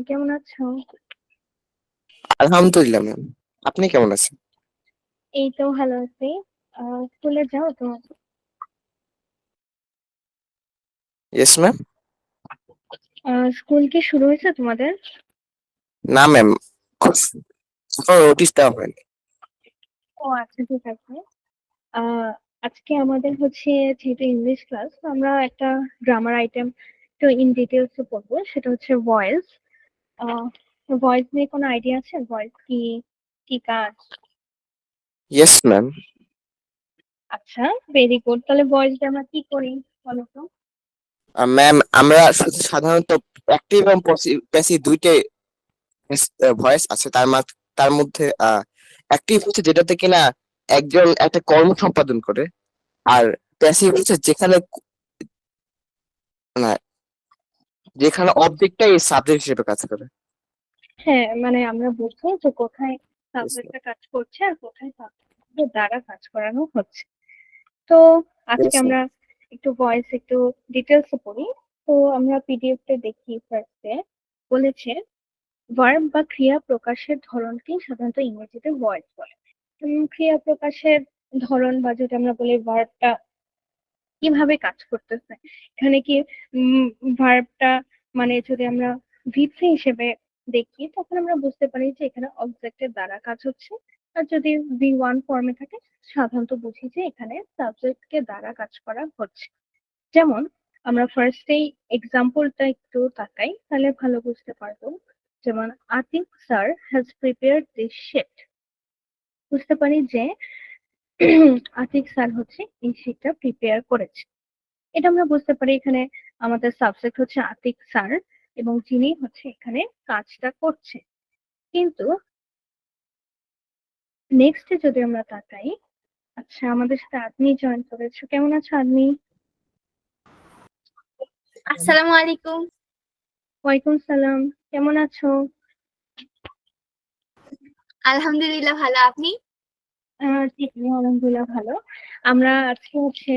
কেমন আছো? আলহামদুলিল্লাহ ম্যাম। আপনি কেমন আছেন? এই তো ভালো আছি। স্কুলে যাও তো? Yes ma'am. স্কুল কি শুরু হয়েছে তোমাদের? না ম্যাম, এখন নোটিশ দেওয়া হয়নি। ও আচ্ছা, ঠিক আছে। আহ আজকে আমাদের হচ্ছে, যেহেতু ইংলিশ ক্লাস, আমরা একটা গ্রামার আইটেম তো ইন ডিটেলস পড়বো, সেটা হচ্ছে ভয়েস। ভয়েস নিয়ে কোনো আইডিয়া আছে? ভয়েস কি, কি কাজ? Yes ma'am. আচ্ছা, ভেরি গুড। তাহলে ভয়েস দিয়ে আমরা কি করি বলো তো? ম্যাম, আমরা সাধারণত অ্যাক্টিভ এবং প্যাসিভ দুইটাই ভয়েস আছে। তার মধ্যে অ্যাক্টিভ হচ্ছে যেটাতে কিনা একজন একটা কর্ম সম্পাদন করে, আর প্যাসিভ হচ্ছে না যেখানে অবজেক্টটাই সাবজেক্ট হিসেবে কাজ করে। হ্যাঁ, মানে আমরা বুঝবো যে কোথায় ইয়েস ম্যাম। সাবজেক্টটা কাজ করছে আর কোথায় সাবজেক্টের দ্বারা কাজ করানো হচ্ছে। তো আজকে ইয়েস ম্যাম। আমরা একটু ভয়েস একটু ডিটেলস পড়ি। তো আমরা পিডিএফ তে দেখি, ফার্স্টে বলেছে ভার্ব বা ক্রিয়া প্রকাশের ধরনকে সাধারণত ইংরেজিতে ভয়েস বলে। ক্রিয়া প্রকাশের ধরন, বা যদি আমরা বলি ভার্বটা কিভাবে কাজ করতেছে, এখানে কি ভার্বটা, মানে যদি আমরা ভিত্তি হিসেবে দেখি, তখন আমরা বুঝতে পারি যে এখানে অবজেক্টের দ্বারা কাজ হচ্ছে। আর যদি ভি ওয়ান ফর্মে থাকে, সাধারণত বুঝি যে এখানে সাবজেক্টকে দ্বারা কাজ করা হচ্ছে। যেমন আমরা ফার্স্টেই এক্সাম্পলটা একটু তাকাই, তাহলে ভালো বুঝতে পারবো। যেমন Atik sir has prepared this sheet. বুঝতে পারি যে আতিক স্যার হচ্ছে এই শিটটা প্রিপেয়ার করেছে। এটা আমরা বুঝতে পারি এখানে আমাদের সাবজেক্ট হচ্ছে আতিক স্যার, এবং যিনি হচ্ছে এখানে কাজটা করছে। কিন্তু নেক্সটে যদি আমরা তাকাই, আচ্ছা আমাদের সাথে আদমি জয়েন করেছো, কেমন আছো আদমি? আসসালামু আলাইকুম। ওয়ালাইকুম সালাম, কেমন আছো? আলহামদুলিল্লাহ, ভালো। আপনি? জি, আলহামদুলিল্লাহ ভালো। আমরা আজকে হচ্ছে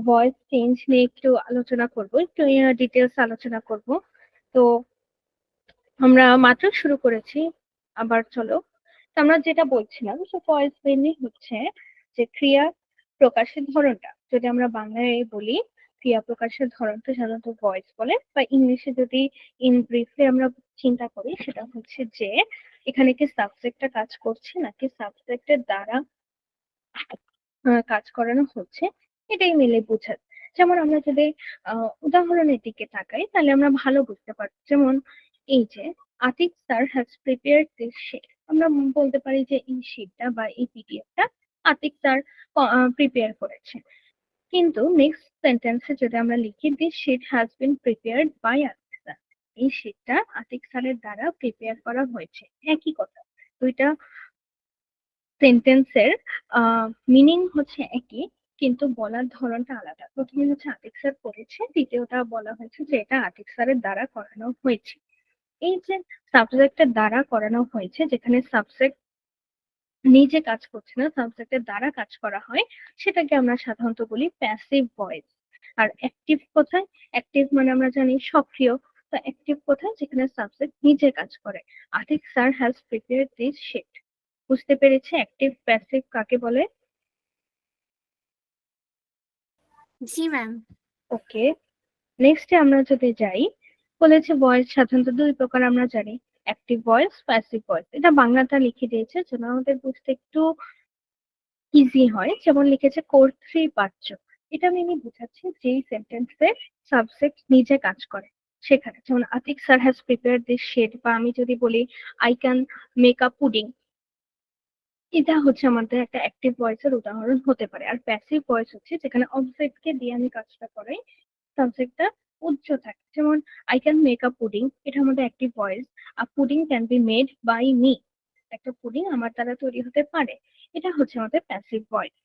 ভয়েস চেঞ্জ নিয়ে একটু আলোচনা করব, একটু ডিটেলস আলোচনা করব। তো আমরা মাত্র শুরু করেছি, আবার চলো। তো আমরা যেটা বলছিলাম যে ভয়েস মেনলি হচ্ছে যে ক্রিয়া প্রকাশের ধরনটা, যদি আমরা বাংলায় বলি ক্রিয়া প্রকাশের ধরনটা সাধারণত ভয়েস বলে, বা ইংলিশে যদি ইন ব্রিফলি আমরা চিন্তা করি, সেটা হচ্ছে যে এখানে কি সাবজেক্টটা কাজ করছে নাকি সাবজেক্টের দ্বারা কাজ করানো হচ্ছে, এটাই মিলে বোঝায়। যেমন আমরা যদি উদাহরণের দিকে তাকাই, তাহলে আমরা ভালো বুঝতে পারবো। যেমন এই যে Atik sir has prepared this sheet, আমরা বলতে পারি যে এই শিটটা বা এই পিডিএফটা আতিক স্যার প্রিপেয়ার করেছে। কিন্তু নেক্সট সেন্টেন্সে যদি আমরা লিখি this sheet has been prepared by Atik sir, এই শিটটা আতিক স্যারের দ্বারা প্রিপেয়ার করা হয়েছে। একই কথা, দুইটা সেন্টেন্সের মিনিং হচ্ছে একই, কিন্তু বলার ধরনটা আলাদা। প্রথমে হচ্ছে আতিক স্যার করেছে, দ্বিতীয়টা বলা হয়েছে যে এটা আতিক স্যারের দ্বারা করানো হয়েছে। এই যে সাবজেক্টের দ্বারা করানো হয়েছে, যেখানে সাবজেক্ট নিজে কাজ করছে না, সাবজেক্টের দ্বারা কাজ করা হয়, সেটাকে আমরা সাধারণত বলি প্যাসিভ ভয়েস। আর অ্যাক্টিভ কোথায়? অ্যাক্টিভ মানে আমরা জানি সক্রিয়। তো অ্যাক্টিভ কোথায়? যেখানে সাবজেক্ট নিজে কাজ করে। Atik sir has prepared this sheet. বুঝতে পেরেছে অ্যাক্টিভ প্যাসিভ কাকে বলে? জি ম্যাম। ওকে, নেক্সটে আমরা যদি যাই, বলেছে ভয়েস সাধারণত দুই প্রকার আমরা জানি, অ্যাক্টিভ ভয়েস, প্যাসিভ ভয়েস। এটা বাংলাটা লিখে দিয়েছে যেন আমাদের বুঝতে একটু ইজি হয়। যেমন লিখেছে কর্তৃবাচ্য, এটা মিনি বোঝাচ্ছে যেই সেন্টেন্সে সাবজেক্ট নিজে কাজ করে। সেখানে যেমন Atik sir has prepare this sheet, বা আমি যদি বলি I can make a pudding, এটা হচ্ছে আমাদের একটা অ্যাক্টিভ ভয়েসের উদাহরণ হতে পারে। আর প্যাসিভ ভয়েস হচ্ছে যেখানে অবজেক্টকে দিয়ে আমি কাজটা করাই, সাবজেক্টটা উচ্চ থাকে। যেমন I can make a pudding, এটা আমাদের active voice. A pudding can be made by me, একটা পুডিং আমার দ্বারা তৈরি হতে পারে, এটা হচ্ছে আমাদের প্যাসিভ ভয়েস।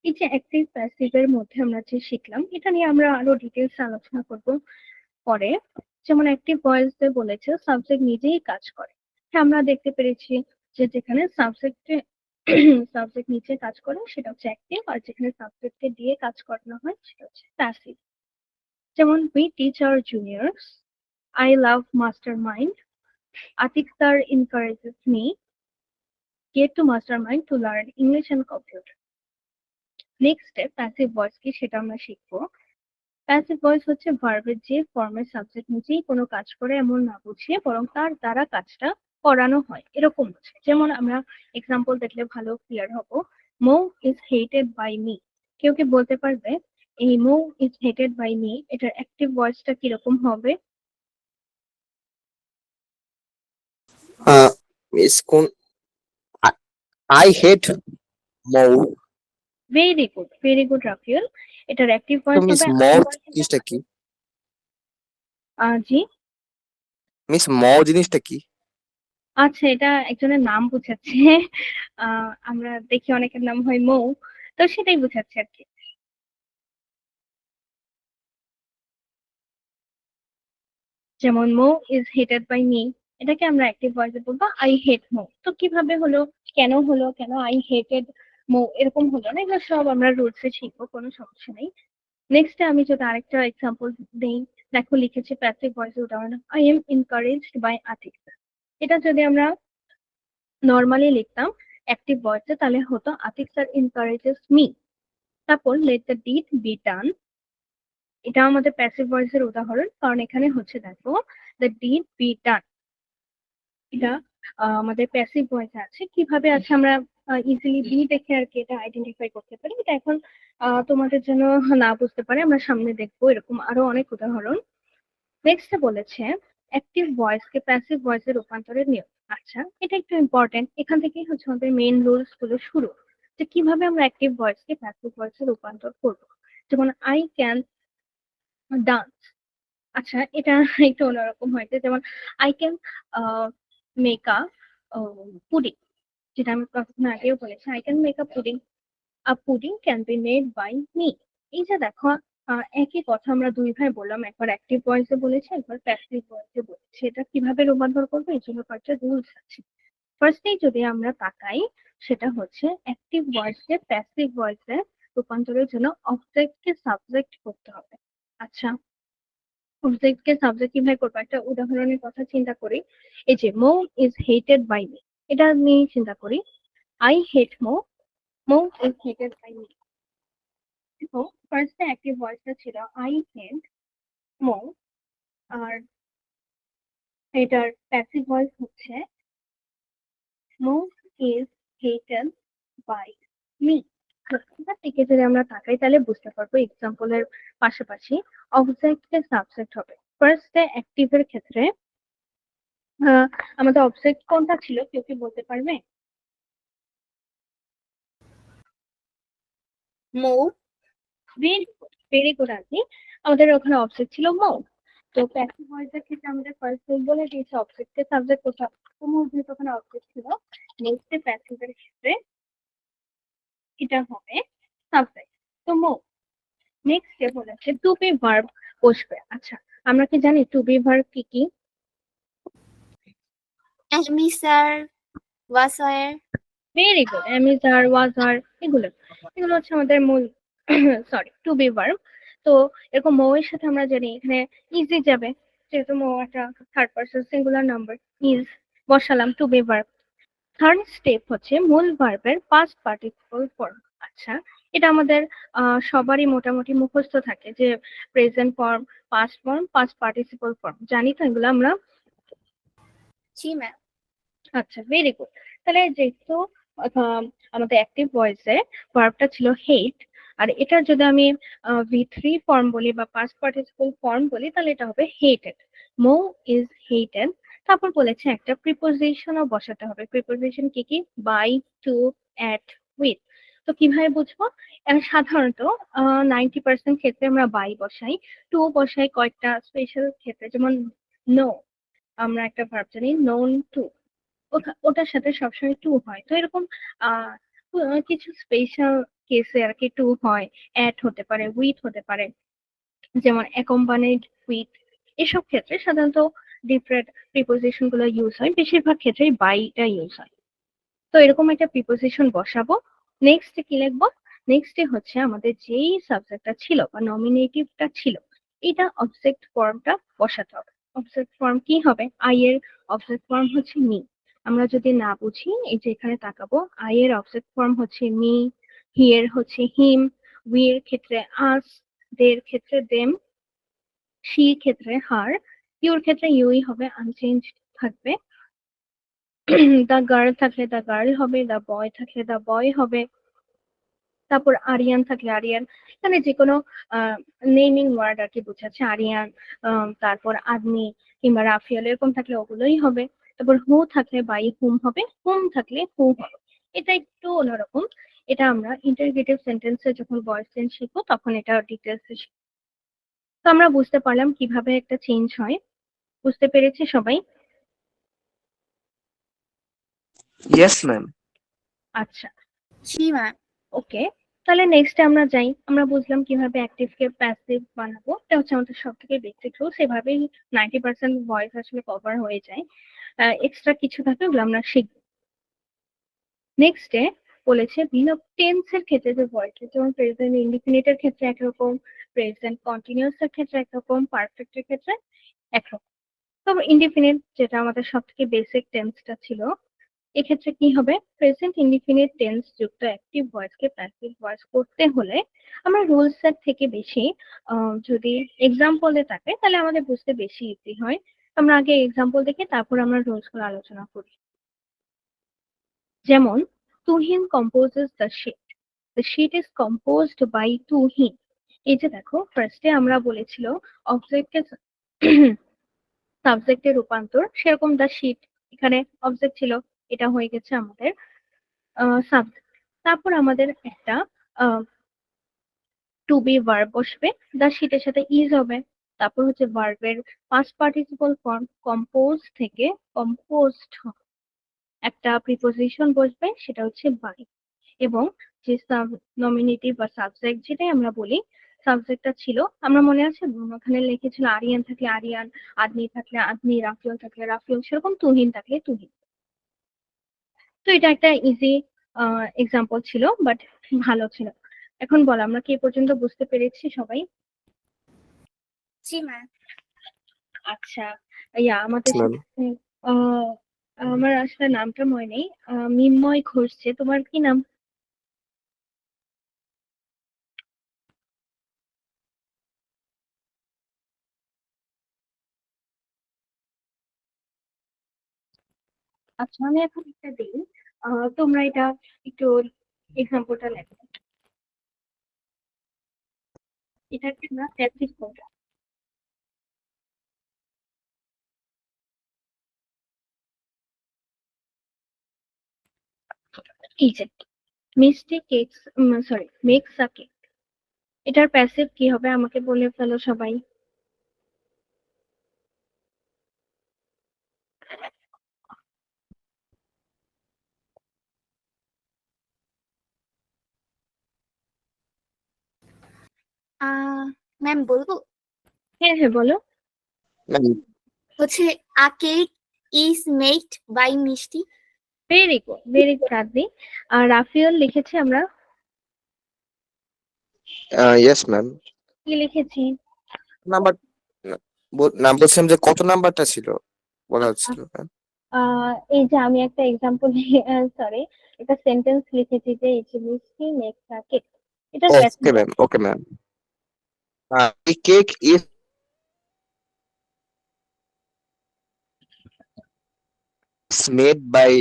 এই যে অ্যাক্টিভ প্যাসিভ এর মধ্যে আমরা যে শিখলাম, এটা নিয়ে আমরা আরো ডিটেলস আলোচনা করব পরে। যেমন অ্যাক্টিভ ভয়েস দিয়ে বলেছে সাবজেক্ট নিজেই কাজ করে। হ্যাঁ, আমরা দেখতে পেরেছি যে যেখানে সাবজেক্টে সাবজেক্ট নিচে কাজ করে সেটা হচ্ছে অ্যাক্টিভ, আর যেখানে সাবজেক্টকে দিয়ে কাজ করানো হয় সেটা হচ্ছে প্যাসিভ। যেমন we teach our juniors I love mastermind. Atik sir encourages me get to mastermind to learn English and computer. Next step passive voice কি সেটা আমরা শিখবো। প্যাসিভ ভয়েস হচ্ছে ভার্বের যে ফর্মের সাবজেক্ট নিজেই কোনো কাজ করে এমন না বুঝিয়ে বরং তার দ্বারা কাজটা করানো হয় এরকম হচ্ছে। যেমন আমরা এক্সাম্পল দেখলে ভালো ক্লিয়ার হবো। মো ইজ হেটেড বাই মি। কেউ কি বলতে পারবে এই মো ইজ হেটেড বাই মি এটার অ্যাক্টিভ ভয়েসটা কিরকম হবে? মিস কোন I hate Mou. Very good Rafiul. এটার অ্যাক্টিভ তো ভয়েস মিস হবে মৌ I জিনিসটা কি? জি। মিস মৌ জিনিসটা কি? আচ্ছা, এটা একজনের নাম বুঝাচ্ছে। আমরা দেখি অনেকের নাম হয় মৌ, তো সেটাই বুঝাচ্ছে আর কি। যেমন মৌ ইজ হেটেড বাই মি, এটাকে আমরা অ্যাক্টিভ ভয়েসে বলবো আই হেট মৌ। তো কিভাবে হলো, কেন আই হেটেড মৌ এরকম হলো না, এগুলো সব আমরা রুলসে শিখবো, কোনো সমস্যা নেই। নেক্সট আমি যদি আরেকটা এক্সাম্পল দেই, দেখো লিখেছি প্যাসিভ ভয়েসে উদাহরণ I am encouraged by Atik. এটা যদি আমরা নর্মালি লিখতাম অ্যাক্টিভ ভয়েসে তাহলে হতো আতিক স্যার এনকারেজেস মি। তারপর let the deed be done, এটা আমাদের প্যাসিভ ভয়েসের উদাহরণ, কারণ এখানে হচ্ছে দেখো দ্য ডিড বি ডান, এটা আমাদের প্যাসিভ ভয়েসে আছে। কিভাবে আছে আমরা ইজিলি বি দেখে আর কি এটা আইডেন্টিফাই করতে পারি। এটা এখন তোমাদের জন্য না বুঝতে পারে আমরা সামনে দেখবো এরকম আরো অনেক উদাহরণ। নেক্সট বলেছে অ্যাক্টিভ ভয়েসকে প্যাসিভ ভয়েসে রূপান্তরের নিয়ম। আচ্ছা, এটা একটু ইম্পর্টেন্ট, এখান থেকেই হচ্ছে আমাদের মেইন রুলস গুলো শুরু, যে কিভাবে আমরা অ্যাক্টিভ ভয়েসকে প্যাসিভ ভয়েসে রূপান্তর করব। যেমন আই ক্যান ডান্স। আচ্ছা, এটা একটু অন্যরকম হয়েছে, যেমন I can make a pudding, যেটা আমি কখন আগেও বলেছি I can make a pudding, a pudding can be made by me. এই যে দেখো একই কথা আমরা দুই ভাই বললাম, একবার অ্যাক্টিভ ভয়েসে বলেছি একবার প্যাসিভ ভয়েসে বলেছি। এটা কিভাবে রূপান্তর করবো এর জন্য কয়েকটা রুলস আছে। ফার্স্টেই যদি আমরা তাকাই, সেটা হচ্ছে অ্যাক্টিভ ভয়েসকে প্যাসিভ ভয়েসে রূপান্তরের জন্য অবজেক্টকে সাবজেক্ট করতে হবে। আচ্ছা, অবজেক্টকে সাবজেক্ট কিভাবে করবো, একটা উদাহরণের কথা চিন্তা করি। এই যে Mo is hated by me, এটা নিয়ে চিন্তা করি। I hate Mo, Mo is hated by me. তো ফার্স্টে অ্যাক্টিভ ভয়েসটা ছিল আই হেট মো, আর এটার প্যাসিভ ভয়েস হচ্ছে মো ইজ হেটেড বাই মি। এটার দিকে যদি আমরা তাকাই তাহলে বুঝতে পারবো এক্সাম্পলের পাশাপাশি অবজেক্টকে সাবজেক্ট হবে। ফার্স্টে অ্যাক্টিভের ক্ষেত্রে আমাদের অবজেক্ট কোনটা ছিল, কেউ কি বলতে পারবে? মৌ। ভেরি গুড আন্টি, আমাদের ওখানে অবজেক্ট ছিল মৌ। তো প্যাসিভ ভয়েসের ক্ষেত্রে আমাদের ফার্স্ট বলে দিয়েছে অবজেক্টকে সাবজেক্ট করতে হবে, তো মৌ যেহেতু ওখানে অবজেক্ট ছিল, নেক্সট প্যাসিভের ক্ষেত্রে এটা হবে সাবজেক্ট, তো মৌ। নেক্সট বলেছে টু বি ভার্ব বসবে। আচ্ছা, আমরা কি জানি টু বি ভার্ব কি কি? এমি স্যার, ওয়াসার। ভেরি গুড, এম ইজ আর, ওয়াজ আর, এগুলো এগুলো হচ্ছে আমাদের মূল সরি টু বি ভার্ব। তো এরকম মৌ এর সাথে আমরা জানি এখানে ইজি যাবে, যেহেতু মৌ একটা third person singular number, is বসালাম to be verb. Third step হচ্ছে মূল ভার্বের পাস্ট পার্টিসিপল ফর্ম। আচ্ছা, এটা আমাদের সবারই মোটামুটি মুখস্থ থাকে যে present form, past form, past participle form, জানি তো এগুলো আমরা। জি ম্যাম। আচ্ছা, ভেরি গুড। তাহলে যেহেতু আমাদের অ্যাক্টিভ ভয়েসে ভার্বটা ছিল হেট, আর এটা যদি আমি ভি3 ফর্ম বলি বা পাস্ট পার্টিসিপল ফর্ম বলি তাহলে এটা হবে হেটেড। Md is hated. তারপর বলেছে একটা প্রিপোজিশনও বসাতে হবে। প্রিপোজিশন কি কি? By, to, at, with. তো কিভাবে বুঝবো? সাধারণত 90% ক্ষেত্রে আমরা বাই বসাই, টু বসাই কয়েকটা স্পেশাল ক্ষেত্রে, যেমন নো, আমরা একটা ভার্ব জানি নোন টু, ওটার সাথে সবসময় টু হয়। তো এরকম আহ কিছু স্পেশাল কেসে আর কি টু হয়, অ্যাট হতে পারে, উইথ হতে পারে, যেমন অ্যাকম্পানিড উইথ। এসব ক্ষেত্রে সাধারণত ডিফারেন্ট প্রিপোজিশন গুলো ইউজ হয়, বেশিরভাগ ক্ষেত্রেই বাইটা ইউজ হয়। তো এরকম একটা প্রিপোজিশন বসাবো। নেক্সট কি লিখবো? নেক্সট হচ্ছে আমাদের যেই সাবজেক্টটা ছিল বা নমিনেটিভটা ছিল, এটা অবজেক্ট ফর্মটা বসাতে হবে। অবজেক্ট ফর্ম কি হবে? আই এর অবজেক্ট ফর্ম হচ্ছে মি। আমরা যদি না বুঝি, এই যে এখানে তাকাবো, আই এর অবজেক্ট ফর্ম হচ্ছে মি, হি এর হচ্ছে হিম, উই এর ক্ষেত্রে আস, দে এর ক্ষেত্রে দেম, শি এর ক্ষেত্রে হার, ইউর ক্ষেত্রে ইউই হবে, আনচেঞ্জ থাকবে। দ্য গার্ল থাকলে দ্য গার্ল হবে, দ্য বয় থাকলে দ্য বয় হবে, তারপর আরিয়ান থাকলে আরিয়ান। এখানে যে কোনো নেমিং ওয়ার্ড আর কি বোঝাচ্ছে, আরিয়ান, তারপর আদমি কিংবা রাফিয়াল এরকম থাকলে ওগুলোই হবে। তারপর হু থাকলে বাই হুম হবে, হুম থাকলে হু হবে। এটা একটু অন্যরকম, এটা আমরা ইন্টারগেটিভ সেন্টেন্সে যখন ভয়েস চেঞ্জ শিখবো তখন এটা ডিটেলসে শিখবো। তো আমরা বুঝতে পারলাম কিভাবে একটা চেঞ্জ হয়, বুঝতে পেরেছি সবাই? Yes ma'am. আচ্ছা, জি ম্যাম। ওকে। তাহলে নেক্সট আমরা যাই, আমরা বুঝলাম কিভাবে অ্যাক্টিভ কে প্যাসিভ বানাবো, এটা হচ্ছে আমাদের সব থেকে বেসিক রুল, সেভাবেই 90% ভয়েস আসলে কভার হয়ে যায়। এক্সট্রা কিছু থাকে ওগুলো আমরা শিখবো। নেক্সটে বলেছে ভিন্ন টেন্স এর ক্ষেত্রে যে ভয়েস, যেমন প্রেজেন্ট ইনডিফিনিট এর ক্ষেত্রে একরকম, প্রেজেন্ট কন্টিনিউয়াস এর ক্ষেত্রে একরকম, পারফেক্ট এর ক্ষেত্রে একরকম। তবে ইনডিফিনিট যেটা আমাদের সব থেকে বেসিক টেন্সটা ছিল, এক্ষেত্রে কি হবে? প্রেজেন্ট ইনডিফিনিট টেন্স যুক্ত অ্যাক্টিভ ভয়েসকে প্যাসিভ ভয়েস করতে হলে আমরা রুলস এর থেকে বেশি যদি এক্সাম্পলে থাকে তাহলে আমাদের বুঝতে বেশি ইজি হয়। আমরা আগে এক্সাম্পল দেখে তারপর আমরা রুলস গুলো আলোচনা করি। যেমন, Tuhin composes the sheet is composed by Tuhin. এই যে দেখো, ফার্স্টে আমরা বলেছিল অবজেক্টকে সাবজেক্টে রূপান্তর, সেরকম দ্য শিট এখানে অবজেক্ট ছিল, এটা হয়ে গেছে আমাদের সাবজেক্ট। তারপর আমাদের একটা টু বি ভার্ব বসবে, দ্য শিটের সাথে ইজ হবে। তারপর হচ্ছে ভার্বের পাস্ট পার্টিসিপল ফর্ম কম্পোজ থেকে কম্পোজড, একটা প্রিপোজিশন বসবে, সেটা হচ্ছে বাই। এবং যে নমিনেটিভ বা সাবজেক্ট যেটাই আমরা বলি, সাবজেক্টটা ছিল, আমরা মনে আছে ওখানে লিখেছিল আরিয়ান থাকলে আরিয়ান, আদমি থাকলে আদমি, রাফিউল থাকলে রাফিউল, সেরকম তুহিন থাকলে তুহিন। তো এটা একটা ইজি এক্সাম্পল ছিল, বাট ভালো ছিল। এখন বল, আমরা কি এ পর্যন্ত বুঝতে পেরেছি সবাই? জি ম্যাম। আচ্ছা, ইয়া আমাদের ম্যাম সাথে আহ, আমার আসলে নামটা মনে নেই, মিন্ময় ঘোষছে, তোমার কি নাম? আচ্ছা, আমি এখন একটা দিই, তোমরা এটা একটু এক্সাম্পলটা লেখো। এটাকে আমরা প্র্যাকটিস করবো। এই যে Mishti cake, sorry makes a cake, এটার প্যাসিভ কি হবে আমাকে বলে ফেলো সবাই। ম্যাম বলবো? হ্যাঁ হ্যাঁ বলো। ম্যাম হচ্ছে a cake is made by Mishti. Very good, very good Adi. আর রাফিউল লিখেছি আমরা, ইয়েস ম্যাম। কি লিখেছি? নাম্বার নাম বলছিলাম যে কত নাম্বারটা ছিল বলা হচ্ছিল ম্যাম। এই যে আমি একটা এক্সাম্পল, সরি, একটা সেন্টেন্স লিখেছি যে এই যে মিষ্টি মেক্স আ কেক, এটার passive okay ma'am, okay ma'am. এই cake is made by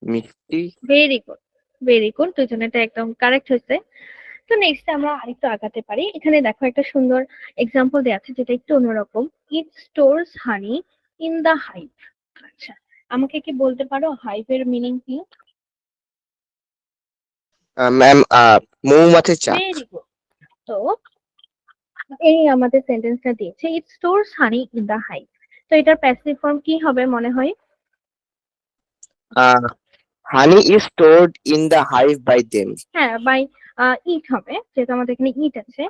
Mishti. Very good, very good, দুজনেটা একদম কারেক্ট হয়েছে। তো নেক্সট আমরা আরেকটু আগাতে পারি, এখানে দেখো একটা সুন্দর এক্সাম্পল দেওয়া আছে যেটা একটু অন্যরকম। It stores honey in the hive. আচ্ছা, আমাকে কি বলতে পারো হাইভের মিনিং কি? ম্যাম মৌমাছির চাক। Very good. তো এই আমাদের সেন্টেন্সটা দিয়েছে, it stores honey in the hive. তো এটার প্যাসিভ ফর্ম কি হবে মনে হয়? Honey is stored in the hive by them. হ্যাঁ, বাই ইট হবে, যেহেতু আমাদের এখানে ইট আছে।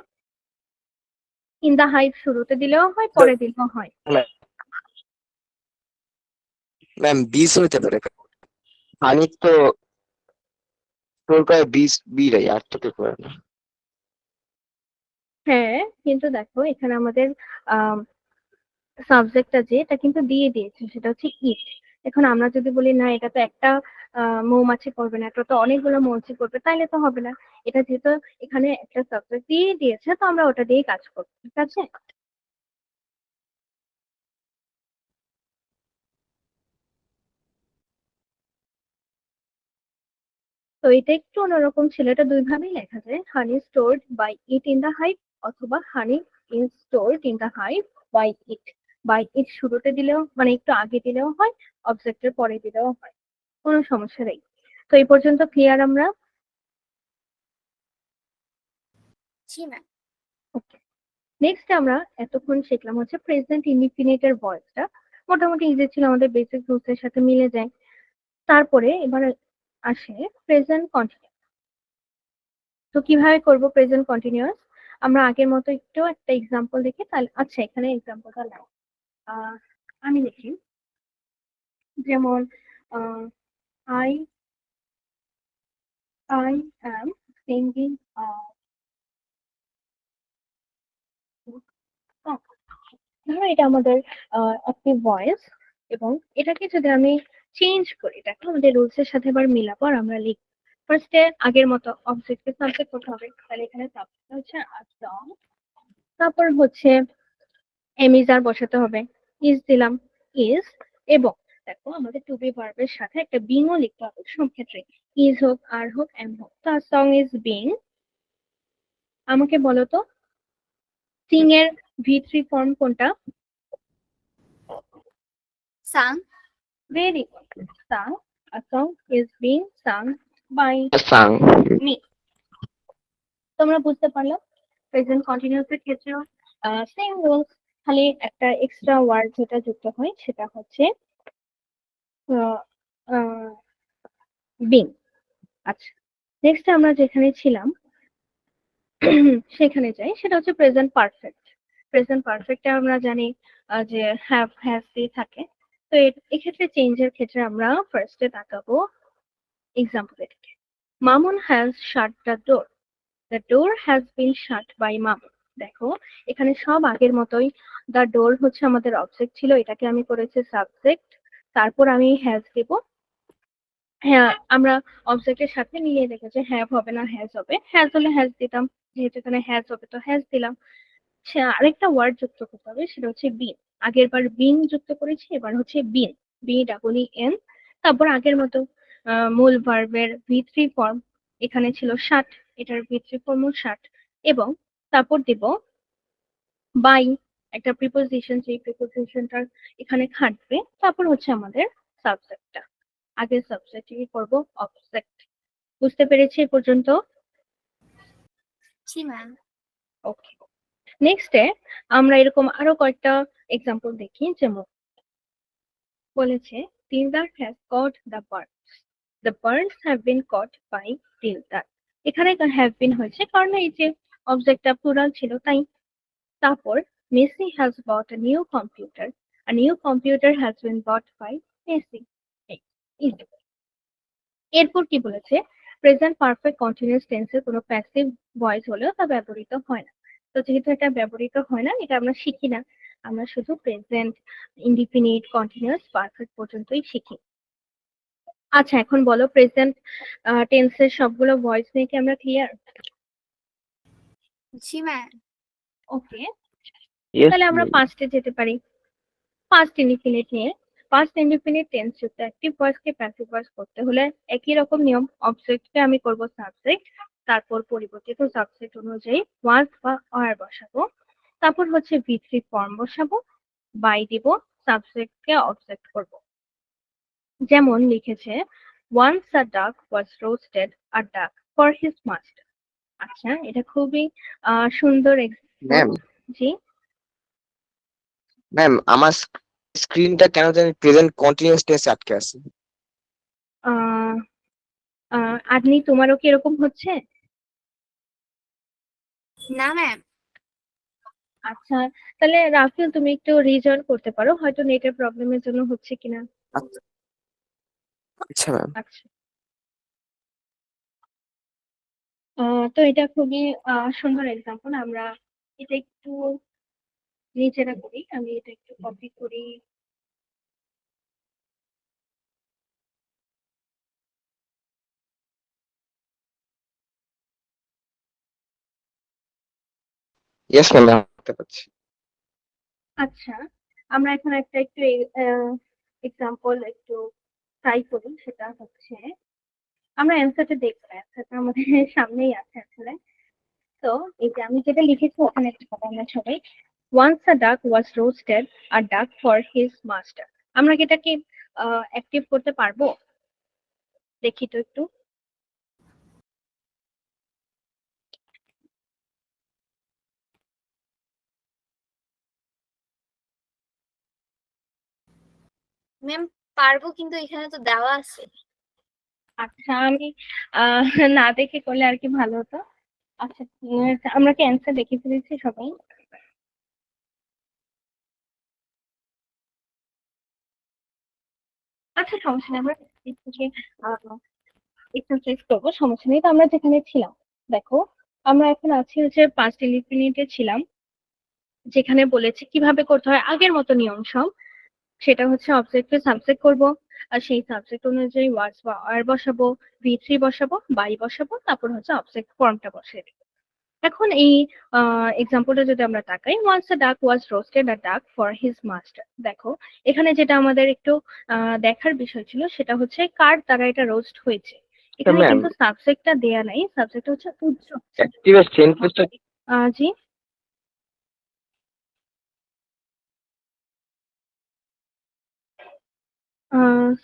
ইন দা হাইভ শুরুতে দিলেও হয়, পরে দিলেও হয়। ম্যাম বীজ হইতে পারে, হানি তো স্টোর করে বীজ বিরাই আর তো কিছু করে না। হ্যাঁ, কিন্তু দেখো এখানে আমাদের সাবজেক্টটা যে এটা কিন্তু দিয়ে দিয়েছে, সেটা হচ্ছে ইট। এখন আমরা যদি বলি না এটা তো একটা মৌমাছি করবে না, এটা তো অনেকগুলো মৌমাছি করবে, তাইলে তো হবে না। এটা যেহেতু এখানে একটা সাবজেক্ট দিয়ে দিয়েছে, তো আমরা ওটা দিয়েই কাজ করবো, ঠিক আছে। তো এটা একটু অন্যরকম ছিল, এটা দুই ভাবেই লেখা যায়, honey stored by it in the hive, অথবা honey is stored in the hive by it. By it শুরুতে দিলেও মানে একটু আগে দিলেও হয়, অবজেক্টের পরে দিলেও হয়, কোনো সমস্যা নেই। তো এই পর্যন্ত ক্লিয়ার আমরা? জি ম্যাম। ওকে। নেক্সট আমরা এতক্ষণ শিখলাম হচ্ছে প্রেজেন্ট ইনডিফিনিটের ভয়েসটা। মোটামুটি ইজি ছিল, আমাদের বেসিক রুলস এর সাথে মিলে যায়। তারপরে এবার আসে প্রেজেন্ট কন্টিনিউয়াস। তো কিভাবে করব প্রেজেন্ট কন্টিনিউয়াস? আমরা আগের মতো একটু একটা এক্সাম্পল দেখি তাহলে। আচ্ছা, এখানে এক্সাম্পলটা নাও। আহ, আমি দেখি, যেমন আই আই অ্যাম সিঙ্গিং ধরো এটা আমাদের একটি ভয়েস, এবং এটাকে যদি আমি চেঞ্জ করি, দেখো আমাদের রুলস এর সাথে এবার মিলাবো আর আমরা লিখ। ফার্স্টে আগের মতো অবজেক্টকে সাবজেক্ট করতে হবে, তাহলে এখানে সাবজেক্ট হচ্ছে আ সং। তারপর হচ্ছে এমিজার বসাতে হবে, ইজ দিলাম, ইজ। এবং দেখো আমাদের টু বি ভার্বের সাথে একটা বিংও লিখতে হবে সব ক্ষেত্রে, ইজ হোক আর হোক এম হোক। তো সং ইজ বিং। আমাকে বলো তো সিং এর ভি3 ফর্ম কোনটা? Sung. Very good, sung. A song is being sung by sung. me. তোমরা বুঝতে পারলো? প্রেজেন্ট কন্টিনিউয়াস এর ক্ষেত্রেও সেম রুলস, খালি একটা এক্সট্রা ওয়ার্ড যেটা যুক্ত হয় সেটা হচ্ছে বিং। আচ্ছা, নেক্সট আমরা যেখানে ছিলাম সেখানে যাই, সেটা হচ্ছে প্রেজেন্ট পারফেক্ট। প্রেজেন্ট পারফেক্টে আমরা জানি যে হ্যাভ হ্যাজ দিয়ে থাকে। তো এক্ষেত্রে চেঞ্জের ক্ষেত্রে আমরা ফার্স্টে তাকাবো এক্সাম্পল থেকে। Mamun has shut the door. The door has been shut by Mamun. দেখো এখানে সব আগের মতোই, দ্য ডোর হচ্ছে আমাদের অবজেক্ট ছিল, এটাকে আমি করেছি সাবজেক্ট, তারপর আমি হ্যাজ দেব। হ্যাঁ, আমরা অবজেক্টের সাথে মিলিয়ে রেখেছি, হ্যাভ হবে না হ্যাজ হবে, হ্যাজ হলে হ্যাজ দিতাম, যেহেতু এখানে হ্যাজ হবে তো হ্যাজ দিলাম। সে আরেকটা ওয়ার্ড যুক্ত করতে হবে, সেটা হচ্ছে বিন। আগের বার বিন যুক্ত করেছি, এবার হচ্ছে বিন, BEEN। তারপর আগের মতো মূল ভার্বের ভি3 ফর্ম, এখানে ছিল ষাট, এটার ভি3 ফর্ম ষাট। এবং তারপর দেব বাই, একটা প্রিপোজিশন, যে প্রিপোজিশনটার এখানে খাটবে। তারপর হচ্ছে আমাদের সাবজেক্টটা, আগের সাবজেক্ট কি করব, অবজেক্ট। বুঝতে পেরেছি এ পর্যন্ত? জি ম্যাম। ওকে। নেক্সটে আমরা এরকম আরো কয়েকটা এক্সাম্পল দেখি, যেমন বলেছে Tilda has caught the birds. The birds have been caught by Tilda. এখানে হ্যাভ বিন হয়েছে কারণ এই যে অবজেক্টটা প্লুরাল ছিল তাই। তারপর Messi has bought a new computer. A new computer has been bought by Messi. এরপর কি বলেছে, প্রেজেন্ট পারফেক্ট কন্টিনিউয়াস টেন্সের কোনো প্যাসিভ ভয়েস হলেও তা ব্যবহৃত হয় না। তো যেহেতু এটা ব্যবহৃত হয় না, এটা আমরা শিখি না, আমরা শুধু প্রেজেন্ট ইনডিফিনিট কন্টিনিউয়াস পারফেক্ট পর্যন্তই শিখি। আচ্ছা, এখন বলো প্রেজেন্ট টেন্সের সবগুলো ভয়েস নিয়ে কি আমরা ক্লিয়ার? জি ম্যাম। ওকে, ইয়েস তাহলে আমরা পাস্টে যেতে পারি। পাস্ট ইনডিফিনিট নিয়ে, পাস্ট ইনডিফিনিট টেন্স যুক্ত অ্যাক্টিভ ভয়েসকে প্যাসিভ ভয়েস করতে হলে একই রকম নিয়ম, অবজেক্টকে আমি করব সাবজেক্ট, তারপর পরিবর্তিত সাবজেক্ট অনুযায়ী ওয়াজ বা আর বসাবো, তারপর হচ্ছে ভি3 ফর্ম বসাবো, বাই দিব, সাবজেক্টকে অবজেক্ট করব। যেমন লিখেছে once a duck was roasted আ ডাক ফর হিজ মাস্টার। আচ্ছা, এটা খুবই সুন্দর এক্সাম্পল। ম্যাম। জি। ম্যাম, আমার স্ক্রিনটা কেন জানি প্রেজেন্ট কন্টিনিউয়াস টেন্সে আটকে আছে। আহ আদনি, তোমারও কি এরকম হচ্ছে? না ম্যাম। আচ্ছা, তাহলে রাফিল তুমি একটু রিজয়েন করতে পারো, হয়তো নেটের প্রবলেমের জন্য হচ্ছে কিনা। আচ্ছা। আচ্ছা ম্যাম। আচ্ছা, তো এটা খুবই সুন্দর এক্সাম্পল। আমরা এটা একটু নিজেরা করি। আমি এটা একটু কপি করি। ইয়েস ম্যাম, দেখতে পাচ্ছি। আচ্ছা, আমরা এখন একটা একটু এক্সাম্পল একটু ট্রাই করি। সেটা হচ্ছে আমরা অ্যান্সারটা দেখবো, অ্যান্সারটা আমাদের সামনেই আছে আসলে। তো এই যে আমি যেটা লিখেছি ওখানে একটা কথা আমরা সবাই, once a duck was roasted a duck for his master। আমরা কি এটাকে অ্যাক্টিভ করতে পারবো? দেখি তো একটু। ম্যাম পারবো, কিন্তু এখানে তো দেওয়া আছে। আচ্ছা, আমি আহ না দেখে করলে আর কি ভালো হতো। আচ্ছা, আমরা কি অ্যান্সার দেখে ফেলেছি সবাই? আচ্ছা, সমস্যা নেই, আমরা একটু একটু চেক করবো, সমস্যা নেই। তো আমরা যেখানে ছিলাম, দেখো আমরা এখন আছি হচ্ছে 5 মিনিটে ছিলাম, যেখানে বলেছে কিভাবে করতে হয় আগের মতো নিয়ম সব। সেটা হচ্ছে অবজেক্টকে সাবজেক্ট করব, আর সেই সাবজেক্ট অনুযায়ী ওয়ার্ডস বা আর বসাবো, ভি3 বসাবো, বাই বসাবো, তারপর হচ্ছে অবজেক্ট ফর্মটা বসিয়ে দেবো। এখন এই এক্সাম্পলটা যদি আমরা তাকাই, once a duck was roasted আ ডাক ফর হিজ মাস্টার। দেখো এখানে যেটা আমাদের একটু দেখার বিষয় ছিল সেটা হচ্ছে কার দ্বারা এটা রোস্ট হয়েছে। এখানে ম্যাম, কিন্তু সাবজেক্টটা দেয়া নাই, সাবজেক্ট হচ্ছে উজ্জ। অ্যাক্টিভের সেন্টেন্সটা জি,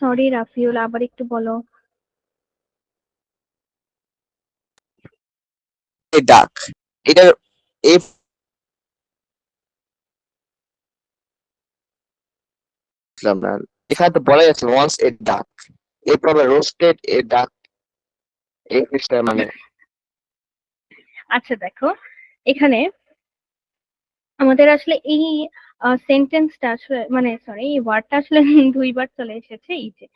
সরি রাফিউল, আবার একটু বলো। ডাক, এটা এই ম্যাম, এখানে তো বলা যাচ্ছে ওয়ান্স এ ডাক, এরপর রোস্টেড এ ডাক, এই জিনিসটা মানে আচ্ছা দেখো, এখানে আমাদের আসলে এই সেন্টেন্সটা আসলে মানে সরি এই ওয়ার্ডটা আসলে দুইবার চলে এসেছে। এই যে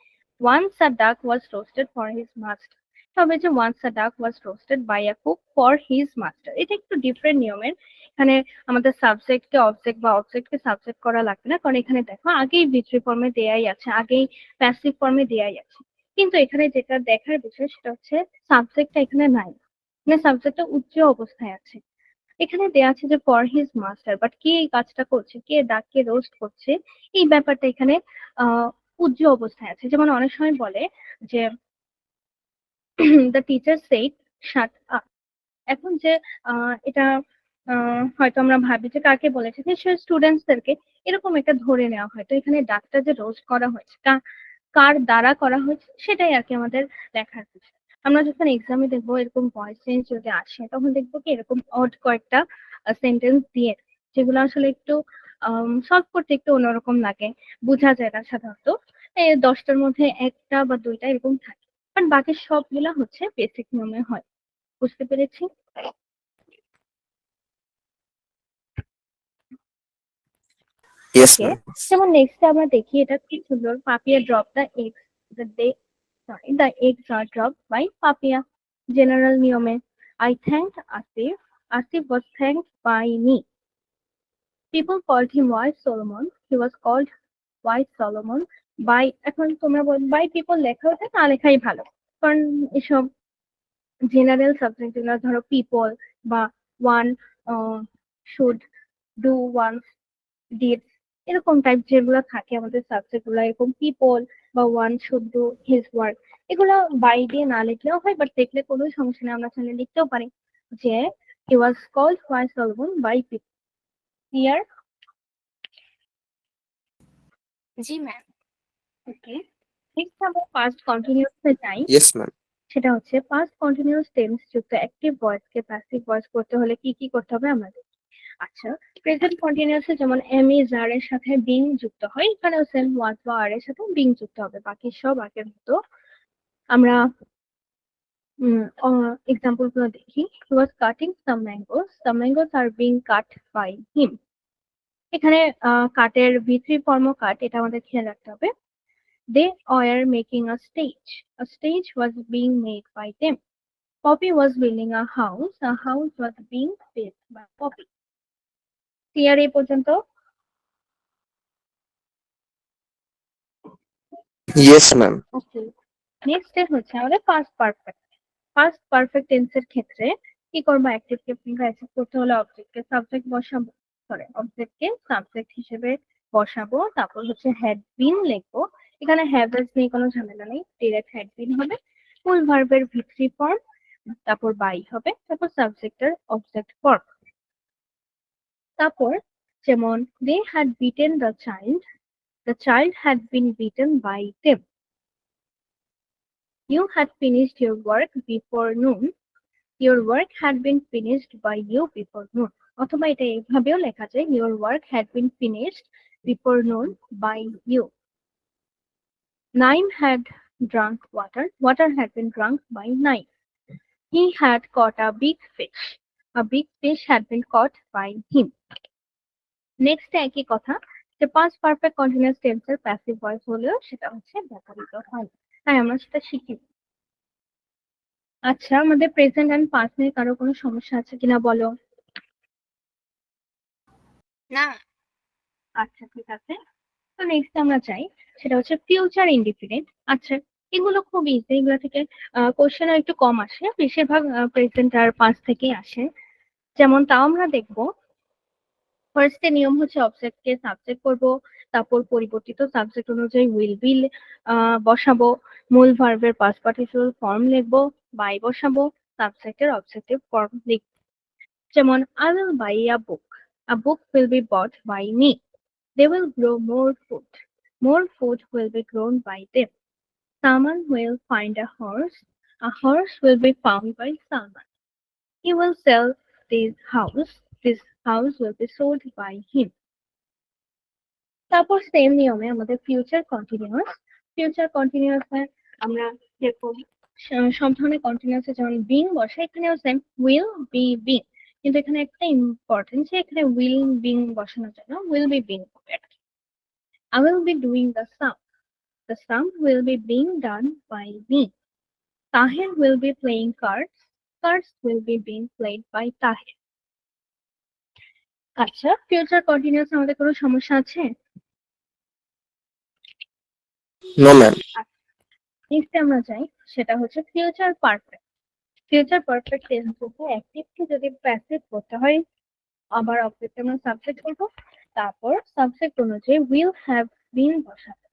once a duck was roasted for his master, তবে যে once a duck was roasted by a cook for his master, এটা একটু ডিফারেন্ট নিয়মের। এখানে আমাদের সাবজেক্টকে অবজেক্ট বা অবজেক্টকে সাবজেক্ট করা লাগবে না, কারণ এখানে দেখো আগেই ভিটরি ফর্মে দেয়াই আছে, আগেই প্যাসিভ ফর্মে দেয়াই আছে। কিন্তু এখানে যেটা দেখার বিষয় সেটা হচ্ছে সাবজেক্টটা এখানে নাই, মানে সাবজেক্টটা উচ্চ অবস্থায় আছে। এখানে দেয়া আছে যে ফর হিজ মাস্টার, বাট কে এই কাজটা করছে, কে ডাককে রোস্ট করছে, এই ব্যাপারটা এখানে আহ উজ্জ্ব অবস্থায় আছে। যেমন অনেক সময় বলে যে the teacher said shut up. এখন যে এটা হয়তো আমরা ভাবি যে কাকে বলেছে, যে স্টুডেন্টসদেরকে এরকম একটা ধরে নেওয়া হয়। তো এখানে ডাকটা যে রোস্ট করা হয়েছে কার দ্বারা করা হয়েছে সেটাই আর কি আমাদের দেখার বিষয়। আমরা যখন এক্সামে দেখবো এরকম ভয়েস চেঞ্জ যদি আসে, তখন দেখবো কি এরকম অড কয়েকটা সেন্টেন্স দিয়ে দেয়, যেগুলো আসলে একটু সলভ করতে একটু অন্যরকম লাগে, বোঝা যায় না সাধারণত। 10টার মধ্যে একটা বা দুইটা এরকম থাকে, বাট বাকি সবগুলা হচ্ছে বেসিক নিয়মে হয়। বুঝতে পেরেছি? Yes okay, ma'am. যেমন নেক্সট আমরা দেখি এটা কি সুন্দর, Papiya drop the eggs, the day sorry the eggs are drop by Papiya. General নিয়মে, I thank Asif, Asif was thank by me. People called him wise Solomon, he was called wise Solomon by. এখন তোমরা বল by people লেখা হচ্ছে না লেখাই ভালো, কারণ এসব জেনারেল সাবজেক্ট যেগুলো ধরো পিপল বা one should do, one did, এরকম টাইপ যেগুলো থাকে আমাদের সাবজেক্ট গুলো, এরকম পিপল বা one should do his work, এগুলো বাই দিয়ে না লিখলেও হয়, বাট দেখলে কোনো সমস্যা নেই, আমরা চাইলে লিখতেও পারি যে he was called by Solomon by people. Clear? জি ম্যাম। ওকে, নেক্সট আমরা পাস্ট কন্টিনিউয়াসে যাই। Yes ma'am. সেটা হচ্ছে পাস্ট কন্টিনিউয়াস টেন্স যুক্ত অ্যাক্টিভ ভয়েসকে প্যাসিভ ভয়েস করতে হলে কি কি করতে হবে আমাদের। আচ্ছা, প্রেজেন্ট কন্টিনিউয়াসে যেমন এম ইজ আর এর সাথে বিং যুক্ত হয়, এখানেও সেম ওয়াজ বা আর এর সাথে বিং যুক্ত হবে, বাকি সব আগের মতো। আমরা এক্সাম্পল গুলো দেখি। He was cutting some mangoes are being cut by him. এখানে কাটের ভি3 ফর্ম কাট, এটা আমাদের খেয়াল রাখতে হবে। They were making a stage was being made by them. Poppy was building a house was being built by Poppy. Clear এই পর্যন্ত? Yes ma'am. Okay, next হচ্ছে আমাদের পাস্ট পারফেক্ট। পাস্ট পারফেক্ট টেন্সের ক্ষেত্রে কি করবো? অ্যাক্টিভকে প্যাসিভ করতে হলে অবজেক্টকে সাবজেক্ট বসাবো, সরি অবজেক্টকে সাবজেক্ট হিসেবে বসাবো, তারপর হচ্ছে হ্যাড বিন লিখবো। এখানে হ্যাভ হ্যাজ নিয়ে কোনো ঝামেলা নেই, ডিরেক্ট হ্যাড বিন হবে। ফুল ভার্বের ভি3 ফর্ম, তারপর বাই হবে, তারপর সাবজেক্টের অবজেক্ট ফর্ম। তারপর যেমন they had beaten the child had been beaten by them. You had finished your work before noon. Your work had been finished by you before noon. অথবা এটা এইভাবেও লেখা যায় your work had been finished before noon by you. Naim had drunk water. Water had been drunk by Naim. He had caught a big fish. A big fish had been caught by him. Next একই কথা, যে past perfect continuous টেন্সের passive voice হলেও সেটা হচ্ছে ব্যবহৃত হয়, তাই আমরা সেটা শিখি। আচ্ছা, আমাদের প্রেজেন্ট এন্ড পাস্ট নিয়ে কারো কোনো সমস্যা আছে কিনা বলো? না। আচ্ছা ঠিক আছে, তো নেক্সট আমরা চাই সেটা হচ্ছে ফিউচার ইনডিফিনিট। আচ্ছা, এগুলো খুব ইজি, এগুলো থেকে কোশ্চেন একটু কম আসে, বেশিরভাগ প্রেজেন্ট আর পাস্ট থেকেই আসে। যেমন তাও আমরা দেখবো, ফার্স্টে নিয়ম হচ্ছে অবজেক্টকে সাবজেক্ট করব, তারপর পরিবর্তিত সাবজেক্ট অনুযায়ী উইল বি বসাবো, মূল ভার্বের পাস্ট পার্টিসিপল ফর্ম লিখবো, বাই বসাবো, সাবজেক্টের অবজেক্টিভ ফর্ম লিখবো। যেমন I will buy a book. A book will be bought by me. They will grow more food. More food will be grown by them. Someone will find a horse. A horse will be found by someone. He will sell this house. This house will be sold by him. তারপর same নিয়মে আমাদের future continuous. Future continuous আমরা যেরকম সব ধরনের continuous যেমন being বসে, এখানেও সেম উইল বি বিং, কিন্তু এখানে একটা ইম্পর্টেন্ট যে এখানে উইল বিং বসানোর জন্য উইল বি বিং হবে। I will be doing the sum. The sum will be being done by me. Tahir will be playing cards. Cards will be being played by Tahir. আচ্ছা, future continuous আমাদের কোনো সমস্যা আছে? No ma'am. Next আমরা যাই, সেটা হচ্ছে future perfect. Future perfect tense হচ্ছে অ্যাক্টিভকে যদি প্যাসিভ করতে হয়, আবার অবজেক্ট আমরা সাবজেক্ট করবো, তারপর সাবজেক্ট অনুযায়ী উইল হ্যাভ বিন বসাবো,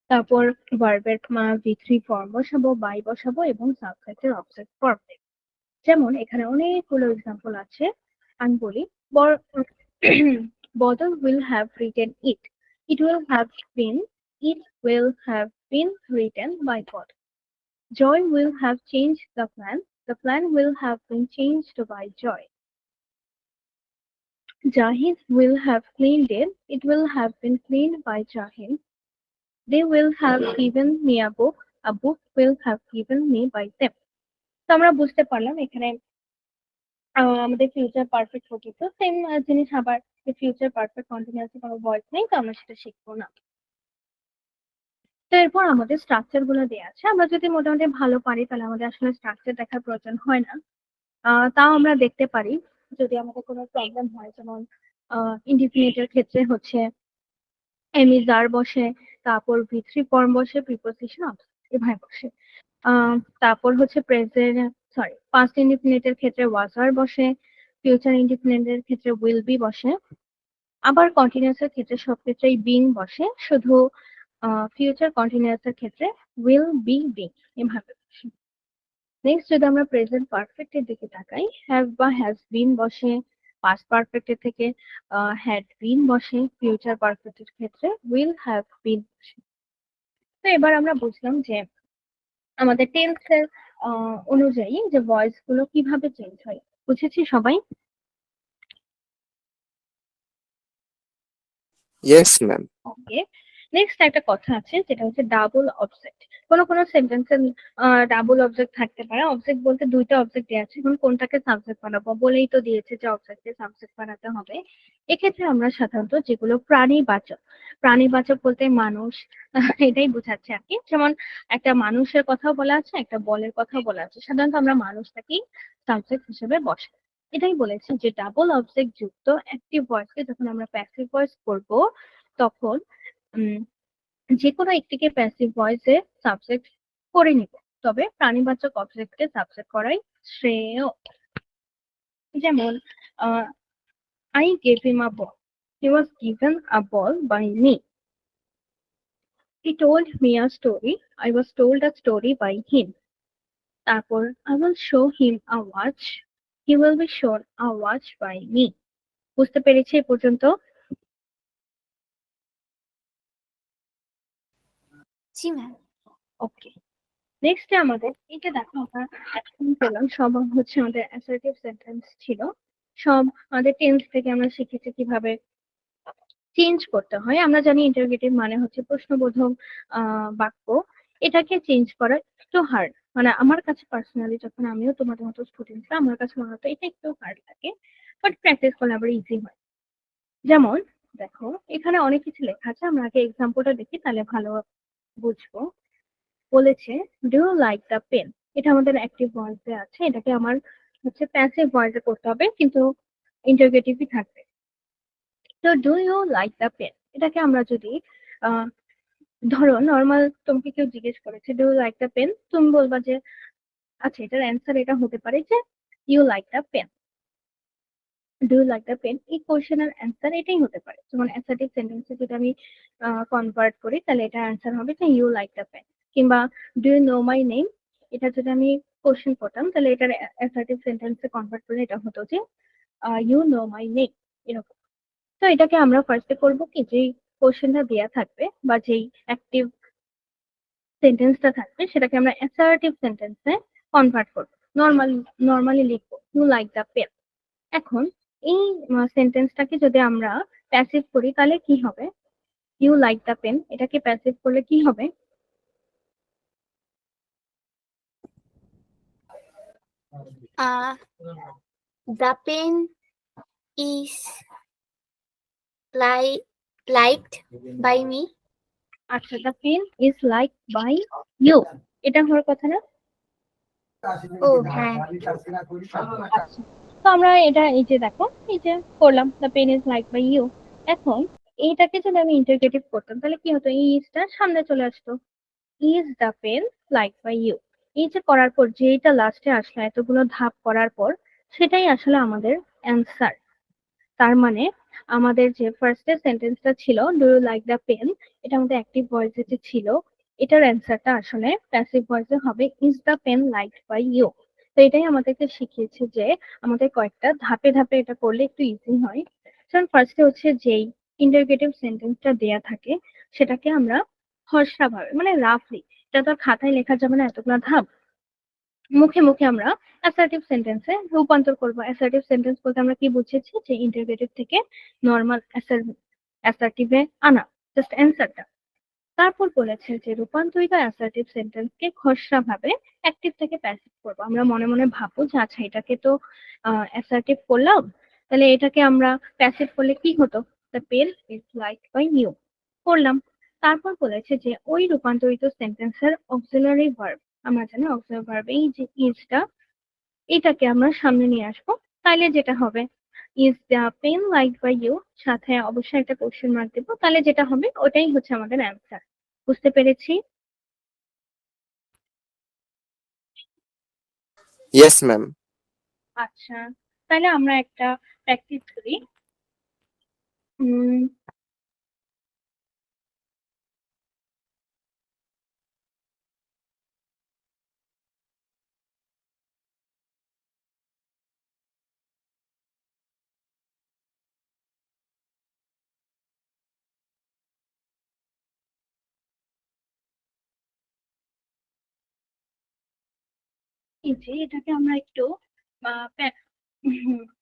তারপর ভার্বের ভি3 ফর্ম বসাবো, বাই বসাবো এবং সাবজেক্টের অবজেক্ট ফর্ম দেবো। যেমন এখানে অনেকগুলো এক্সাম্পল আছে, আমি বলি। Bottle will have written it. It will have been. It will have been written by Bottle. Joy will have changed the plan. The plan will have been changed by Joy. Jahid will have cleaned it. It will have been cleaned by Jahid. They will have given me a book. A book will have given me by them. তো আমরা বুঝতে পারলাম এখানে আমাদের future perfect হতো, তো same জিনিস আবার ফিউচার পারফেক্ট কন্টিনিউয়াস কোনো ভয়েস নেই, তো আমরা সেটা শিখবো না। তো এরপর আমাদের স্ট্রাকচার গুলো দেওয়া আছে, আমরা যদি মোটামুটি ভালো পারি তাহলে আমাদের আসলে স্ট্রাকচার দেখার প্রয়োজন হয় না। তাও আমরা দেখতে পারি যদি আমাদের কোনো প্রবলেম হয়, যেমন ইনডিফিনিটের ক্ষেত্রে হচ্ছে এমিজার বসে, তারপর ভি3 ফর্ম বসে, প্রিপোজিশন এভাবে বসে। তারপর হচ্ছে প্রেজেন্ট সরি পাস্ট ইনডিফিনিটের ক্ষেত্রে ওয়াজ আর বসে, ফিউচার ইনডিফিনিটের ক্ষেত্রে উইল বি বসে, আবার কন্টিনিউয়াস এর ক্ষেত্রে সব ক্ষেত্রেই বিং বসে, শুধু ফিউচার কন্টিনিউয়াস এর ক্ষেত্রে উইল বি বিং এভাবে বসে। নেক্সট যদি আমরা প্রেজেন্ট পারফেক্ট এর দিকে তাকাই, হ্যাভ বা হ্যাজ বিন বসে, পাস্ট পারফেক্ট এর থেকে হ্যাড বিন বসে, ফিউচার পারফেক্ট এর ক্ষেত্রে উইল হ্যাভ বিন বসে। তো এবার আমরা বুঝলাম যে আমাদের টেন্সের অনুযায়ী যে ভয়েস গুলো কিভাবে চেঞ্জ হয়, বুঝেছি সবাই? Yes ma'am. ওকে, নেক্সট একটা কথা আছে যেটা হচ্ছে ডাবল অবজেক্ট। কোনো সেন্টেন্সে ডাবল অবজেক্ট থাকতে পারে। অবজেক্ট বলতে দুইটা অবজেক্ট দেওয়া আছে, এখন কোনটাকে সাবজেক্ট বানাবো বলেই তো দিয়েছে যে অবজেক্টকে সাবজেক্ট বানাতে হবে। এক্ষেত্রে আমরা সাধারণত যেগুলো প্রাণীবাচক বলতে মানুষ, এটাই বোঝাচ্ছে আর কি। যেমন একটা মানুষের কথাও বলা আছে, একটা বলের কথাও বলা আছে, সাধারণত আমরা মানুষটাকেই সাবজেক্ট হিসেবে বসাই। এটাই বলেছে যে ডাবল অবজেক্ট যুক্ত অ্যাক্টিভ ভয়েসকে যখন আমরা প্যাসিভ ভয়েস করব তখন উম, যে কোনো একটিকে প্যাসিভ ভয়েসে সাবজেক্ট করে নিব, তবে প্রাণীবাচক অবজেক্টকে সাবজেক্ট করাই শ্রেয়। যেমন I gave him a ball. He was given a ball by me. He told me a story. I was told a story by him. তারপর I will show him a watch. He will be shown a watch by me. বুঝতে পেরেছি এ পর্যন্ত? জি ma'am. Okay, next আমাদের এটা দেখো, আমরা এখন পেলাম সব হচ্ছে আমাদের অ্যাসার্টিভ সেন্টেন্স ছিল। সব আমাদের টেন্স থেকে আমরা শিখেছি কিভাবে চেঞ্জ করতে হয়। আমরা জানি ইন্টারোগেটিভ মানে হচ্ছে প্রশ্নবোধক বাক্য। এটাকে চেঞ্জ করা একটু হার্ড, মানে আমার কাছে পার্সোনালি, যখন আমিও তোমাদের মতো স্টুডেন্ট ছিলাম, আমার কাছে মনে হতো এটা একটু হার্ড লাগে, বাট প্র্যাকটিস করলে আবার ইজি হয়। যেমন দেখো, এখানে অনেক কিছু লেখা আছে, আমরা আগে এক্সাম্পলটা দেখি তাহলে ভালো বুঝবো। বলেছে do you like the pen, এটা আমাদের অ্যাক্টিভ ভয়েসে আছে, এটাকে আমার হচ্ছে প্যাসিভ ভয়েসে করতে হবে, কিন্তু ইন্টারোগেটিভই থাকবে। তো do you like the pen, এটাকে আমরা যদি আহ ধরো নর্মাল তোমাকে কেউ জিজ্ঞেস করেছে do you like the pen, তুমি বলবা যে আচ্ছা এটার অ্যান্সার এটা হতে পারে যে you like the pen. Do you like the pen, এই কোশ্চেনের অ্যান্সার এটাই হতে পারে। যেমন অ্যাসার্টিভ সেন্টেন্সে যদি আমি কনভার্ট করি তাহলে এটা অ্যান্সার হবে যে ইউ লাইক দ্য পেন। কিংবা do you know my name, এটা যদি আমি কোশ্চেন করতাম তাহলে এটার অ্যাসার্টিভ সেন্টেন্সে কনভার্ট করে এটা হতো যে ইউ নো মাই নেম, এরকম। তো এটাকে আমরা ফার্স্টে করবো কি, যেই কোশ্চেনটা দেয়া থাকবে বা যেই অ্যাক্টিভ সেন্টেন্সটা থাকবে সেটাকে আমরা অ্যাসার্টিভ সেন্টেন্সে কনভার্ট করবো। নর্মালি লিখবো ইউ লাইক দ্য পেন। এখন এই সেন্টেন্সটাকে যদি আমরা প্যাসিভ করি তাহলে কি হবে? ইউ লাইক দ্য পেন, এটাকে প্যাসিভ করলে কি হবে? The pen is liked by me. আচ্ছা, the pen is like by you, এটা হওয়ার কথা না? ও হ্যাঁ। আচ্ছা, তো আমরা এটা এই যে দেখো, এই যে করলাম the pen is like by you. এখন এইটাকে যদি আমি ইন্টারগেটিভ করতাম তাহলে কি হতো, এই ইজটা সামনে চলে আসতো, is the pen like by you. এই যে করার পর যেটা লাস্টে আসলো এতগুলো ধাপ করার পর, সেটাই আসলে আমাদের অ্যান্সার। তার মানে আমাদের যে ফার্স্টের সেন্টেন্সটা ছিল do you like the pen, এটা আমাদের অ্যাক্টিভ ভয়েসে যে ছিল, এটার অ্যান্সারটা আসলে প্যাসিভ ভয়েসে হবে is the pen liked by you. তো এটাই আমাদেরকে শিখিয়েছে যে আমাদের কয়েকটা ধাপে ধাপে এটা করলে একটু ইজি হয়। কারণ ফার্স্টে হচ্ছে যেই ইন্টারগেটিভ সেন্টেন্সটা দেয়া থাকে সেটাকে আমরা খসড়া ভাবে, মানে রাফলি, এটা তো আর খাতায় লেখা যাবে না এতগুলো ধাপ, মুখে মুখে আমরা অ্যাসার্টিভ সেন্টেন্সে রূপান্তর করব। অ্যাসার্টিভ সেন্টেন্স বলতে আমরা কি বুঝেছি, যে ইন্টারগেটিভ থেকে নর্মাল অ্যাসার্টিভে আনা, জাস্ট অ্যান্সারটা। তারপর বলেছে যে রূপান্তরিত অ্যাসার্টিভ সেন্টেন্সকে খসড়া ভাবে অ্যাক্টিভ থেকে প্যাসিভ করবো। আমরা মনে মনে ভাববো যে আচ্ছা এটাকে তো অ্যাসার্টিভ করলাম, তাহলে এটাকে আমরা প্যাসিভ করলে কি হতো, the pen is like by you করলাম। তারপর বলেছে যে ওই রূপান্তরিত সেন্টেন্সের অক্সিলারি ভার্ব, আমরা জানি অক্সিলারি ভার্ব এই যে ইজটা, এটাকে আমরা সামনে নিয়ে আসবো। তাইলে যেটা হবে is the pen like by you, সাথে অবশ্যই একটা কোশ্চেন মার্ক দেবো, তাহলে যেটা হবে ওটাই হচ্ছে আমাদের অ্যান্সার। বুঝতে পেরেছি? Yes ma'am. আচ্ছা, তাহলে আমরা একটা প্র্যাকটিস করি। উম এই যে এটাকে আমরা একটু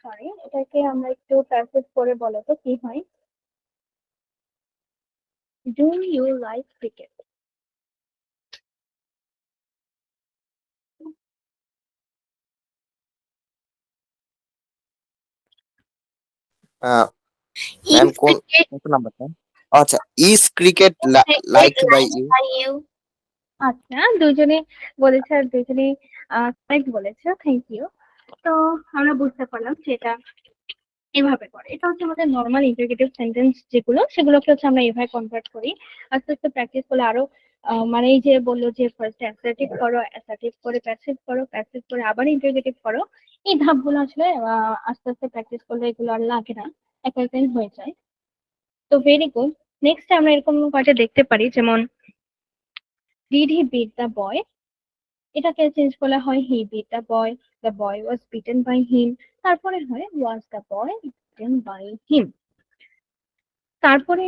সরি, এটাকে আমরা একটু প্র্যাকটিস করে বলো তো কি হয়। Do you like cricket? Ma'am Is কোন cricket কত নাম্বারটা? আচ্ছা, is cricket liked by you. by you? আচ্ছা, দুজনে বলেছে আর দুজনে কারেক্ট বলেছে, থ্যাংক ইউ। তো আমরা বুঝতে পারলাম যে এটা এভাবে করে। এটা হচ্ছে আমাদের নর্মাল ইন্টারোগেটিভ সেন্টেন্স যেগুলো, সেগুলোকে হচ্ছে আমরা এভাবে কনভার্ট করি। আস্তে আস্তে প্র্যাকটিস করলে আরো মানে এই যে বললো যে ফার্স্ট অ্যাসার্টিভ করো, অ্যাসার্টিভ করে প্যাসিভ করো, প্যাসিভ করে আবার ইন্টারোগেটিভ করো, এই ধাপগুলো আসলে আস্তে আস্তে প্র্যাকটিস করলে এগুলো আর লাগে না, একদিন হয়ে যায়। তো ভেরি গুড। নেক্সট আমরা এরকম কয়টা দেখতে পারি, যেমন did he beat the boy, এটাকে চেঞ্জ করলে হয় he beat the boy was beaten by him, তারপরে হয় was the boy beaten by him. তারপরে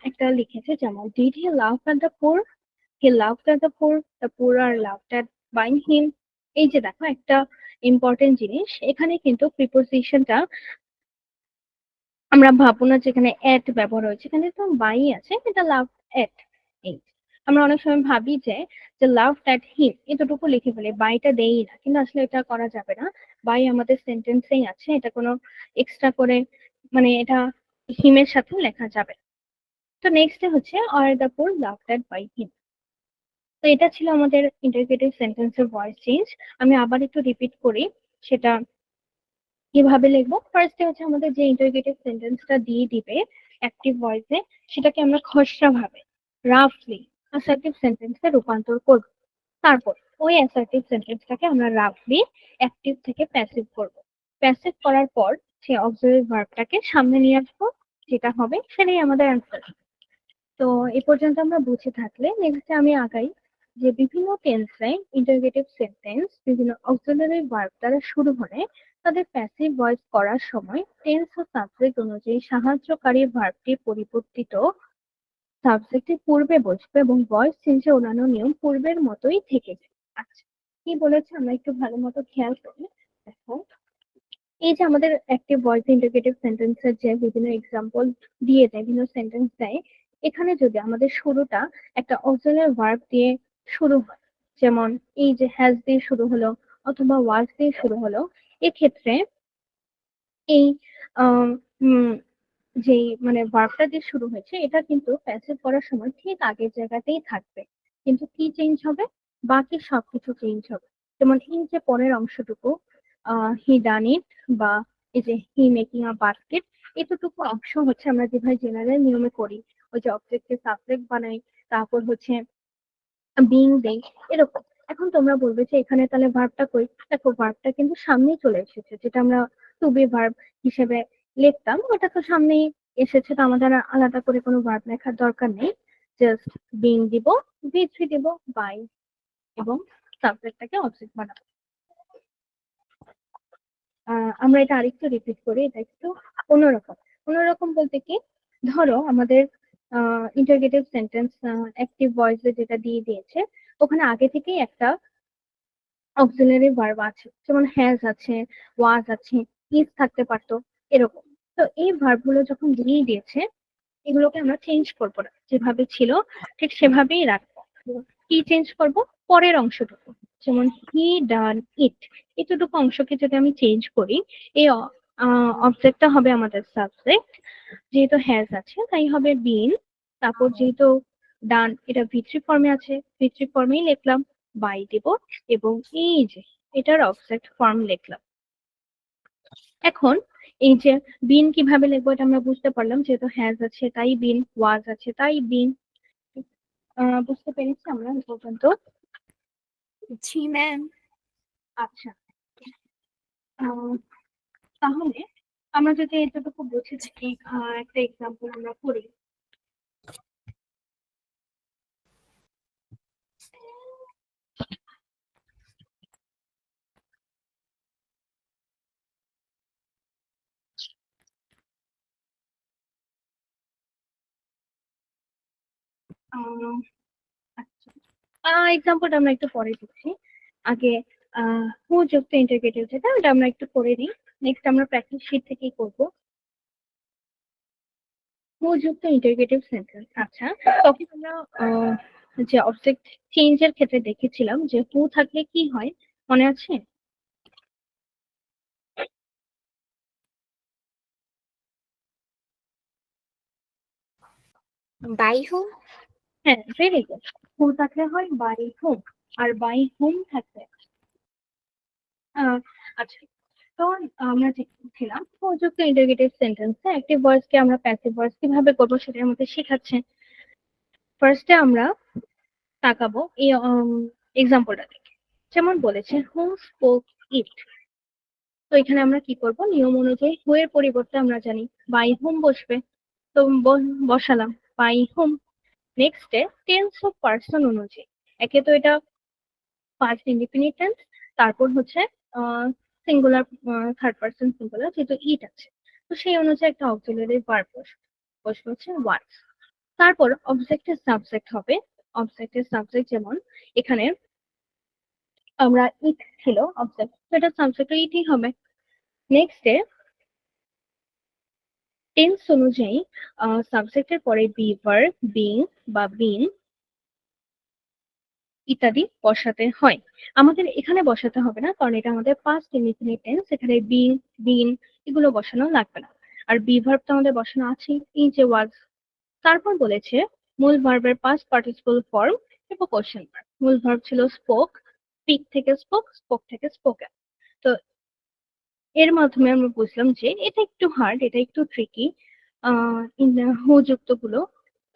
একটা লিখেছে যেমন did he laugh at the poor, he laughed at the poor, the poor are laughed at by him. এই যে দেখো একটা ইম্পর্টেন্ট জিনিস, এখানে কিন্তু প্রিপোজিশনটা আমরা ভাববো না যেখানে এট ব্যবহার হয়েছে, এখানে তো বাই আছে, এটা লাভ এট। এই আমরা অনেক সময় ভাবি যে লাভ এট হিম এতটুকু লিখে ফেলে, বাইটা দেই না, কিন্তু আসলে এটা করা যাবে না। বাই আমাদের সেন্টেন্সেই আছে, এটা কোনো এক্সট্রা করে মানে এটা হিমের সাথে লেখা যাবে। তো নেক্সট হচ্ছে are the poor loved at by him. তো এটা ছিল আমাদের ইন্টারোগেটিভ সেন্টেন্সের ভয়েস চেঞ্জ। আমি আবার একটু রিপিট করি সেটা কিভাবে লিখবো। ফার্স্টে হচ্ছে আমাদের যে ইন্টারোগেটিভ সেন্টেন্সটা দিয়ে দিবে অ্যাক্টিভ ভয়েসে, সেটাকে আমরা খসড়া ভাবে রাফলি অ্যাসার্টিভ সেন্টেন্সে রূপান্তর করব। তারপর ওই অ্যাসার্টিভ সেন্টেন্সটাকে আমরা রাফলি অ্যাক্টিভ থেকে প্যাসিভ করব। প্যাসিভ করার পর সেই অক্সিলারি ভার্বটাকে সামনে নিয়ে আসবো, যেটা হবে সেটাই আমাদের অ্যান্সার। তো এ পর্যন্ত আমরা বুঝে থাকলে নেক্সটে আমি আগাই যে বিভিন্ন টেন্সে ইন্টারোগেটিভ সেন্টেন্স বিভিন্ন অক্সিলারি ভার্ব দ্বারা শুরু হলে তাদের প্যাসিভ ভয়েস করার সময় টেন্স ও সাবজেক্ট অনুযায়ী সাহায্যকারী ভার্বটি পরিবর্তিত সাবজেক্টটি পূর্বে বসবে এবং ভয়েস চেঞ্জের অন্যান্য নিয়ম পূর্বের মতোই থেকে যাবে। আচ্ছা, কি বলেছে আমরা একটু ভালো মতো খেয়াল করি। দেখো, এই যে আমাদের অ্যাক্টিভ ভয়েস ইন্টারোগেটিভ সেন্টেন্সের যে বিভিন্ন এক্সাম্পল দিয়ে দেয়, বিভিন্ন সেন্টেন্স দেয়, এখানে যদি আমাদের শুরুটা একটা অক্সিলারি ভার্ব দিয়ে শুরু হয়, যেমন এই যে হ্যাজ দিয়ে শুরু হলো অথবা ওয়াজ দিয়ে শুরু হলো, এক্ষেত্রে এই আহ, উম, যেই মানে ভার্বটা দিয়ে শুরু হয়েছে এটা কিন্তু প্যাসিভ করার সময় ঠিক আগের জায়গাতেই থাকবে, কিন্তু কি চেঞ্জ হবে, বাকি সবকিছু চেঞ্জ হবে। যেমন এই যে পরের অংশটুকু হি ডান ইট, বা এই যে হি মেকিং আ বাস্কেট, এতটুকু অংশ হচ্ছে আমরা যেভাবে জেনারেল নিয়মে করি, ওই যে অবজেক্টকে সাবজেক্ট বানাই, তারপর হচ্ছে বিং দেই, এরকম। এখন তোমরা বলবে যে এখানে তাহলে ভার্বটা কই, দেখো ভার্বটা কিন্তু সামনেই চলে এসেছে, যেটা আমরা টু বি ভার্ব হিসেবে লিখতাম ওটা তো সামনেই এসেছে, তো আমাদের আর আলাদা করে কোনো ভার্ব লেখার দরকার নেই। জাস্ট বিং দিব, ভি3 দিব, বাই, এবং সাবজেক্টটাকে অবজেক্ট বানাবো। আমরা এটা আরেকটু রিপিট করি, এটা একটু অন্যরকম। অন্যরকম বলতে কি, ধরো আমাদের ইন্টারোগেটিভ সেন্টেন্স অ্যাক্টিভ ভয়েসে যেটা দিয়ে দিয়েছে, ওখানে আগে থেকেই একটা অক্সিলারি ভার্ব আছে, যেমন হ্যাজ আছে, ওয়াজ আছে, ইজ থাকতে পারতো, এরকম। তো এই ভার্ব গুলো যখন দিয়ে দিয়েছে, এগুলোকে আমরা চেঞ্জ করবো না, যেভাবে ছিল ঠিক সেভাবেই রাখবো। কি চেঞ্জ করব, পরের অংশটুকু, যেমন হি ডান ইট, এতটুকু অংশকে যদি আমি চেঞ্জ করি, এই অবজেক্টটা হবে আমাদের সাবজেক্ট, যেহেতু হ্যাজ আছে তাই হবে বিন, তারপর যেহেতু ডান এটা ভি3 ফর্মে আছে, ভি3 ফর্মেই লিখলাম, বাই দিব, এবং এই যে এটার অবজেক্ট ফর্ম লিখলাম। এখন এই যে বিন কিভাবে লিখবো এটা আমরা বুঝতে পারলাম, যেহেতু হ্যাজ আছে তাই বিন, ওয়াজ আছে তাই বিন। বুঝতে পেরেছি আমরা এই পর্যন্ত? জি ম্যাম। আচ্ছা, তাহলে আমরা যদি এতটুকু বুঝে থাকি, একটা এক্সাম্পল আমরা করি। আচ্ছা, এক্সাম্পলটা আমরা একটু পরে দিচ্ছি। আগে হু যুক্ত ইন্টারোগেটিভ যেটা, ওটা আমরা একটু করে নিই, নেক্সট আমরা প্র্যাকটিস শিট থেকেই করবো। হু যুক্ত ইন্টারোগেটিভ সেন্টেন্স। আচ্ছা, তখন আমরা যে অবজেক্ট চেঞ্জের ক্ষেত্রে দেখেছিলাম যে হু থাকলে কি হয়, মনে আছে? By whom. হ্যাঁ, ভেরি গুড। হু থাকলে হয় বাই হোম, আর বাই হোম থাকলে আচ্ছা, তো আমরা দেখছিলাম উপযুক্ত ইন্টারোগেটিভ সেন্টেন্সে অ্যাক্টিভ ভয়েসকে আমরা প্যাসিভ ভয়েস কিভাবে করবো সেটার মধ্যে শেখাচ্ছে। ফার্স্টে আমরা তাকাবো এই এক্সাম্পলটা দেখে। যেমন বলেছে হু স্পোক ইট। তো এখানে আমরা কি করব, নিয়ম অনুযায়ী হু এর পরিবর্তে আমরা জানি বাই হুম বসবে, তো বসালাম বাই হুম। নেক্সটে টেন্স অফ পার্সন অনুযায়ী, একে তো এটা ফার্স্ট ইন্ডিপেন্ডেন্ট টেন্স, তারপর হচ্ছে সিঙ্গুলার, থার্ড পার্সন সিঙ্গুলার, যেহেতু ইট আছে, তো সেই অনুযায়ী একটা অক্সিলারি ভার্ব বসবে, বসবে হচ্ছে ওয়াজ। তারপর অবজেক্টের সাবজেক্ট হবে। অবজেক্টের সাবজেক্ট যেমন এখানে আমরা ইট ছিল অবজেক্ট, তো এটা সাবজেক্ট ইটই হবে। নেক্সট এ টেন্স অনুযায়ী সাবজেক্টের পরে বি ভার্ব, বিং বা বিন ইত্যাদি বসাতে হয়। আমাদের এখানে বসাতে হবে না, কারণ এটা আমাদের পাস্ট ইনডিফিনিট টেন্স, এখানে বিং, বিন এগুলো বসানো লাগবে না। আর বি ভার্ব তো আমাদের বসানো আছেই, এই যে ওয়াজ। তারপর বলেছে মূল ভার্বের পাস্ট পার্টিসিপল ফর্ম এবং কোশ্চেন ভার্ব। মূল ভার্ব ছিল স্পোক, স্পিক থেকে স্পোক, স্পোক থেকে স্পোকেন। তো এর মাধ্যমে আমরা বুঝলাম যে এটা একটু হার্ড, এটা একটু ট্রিকি হু যুক্ত গুলো।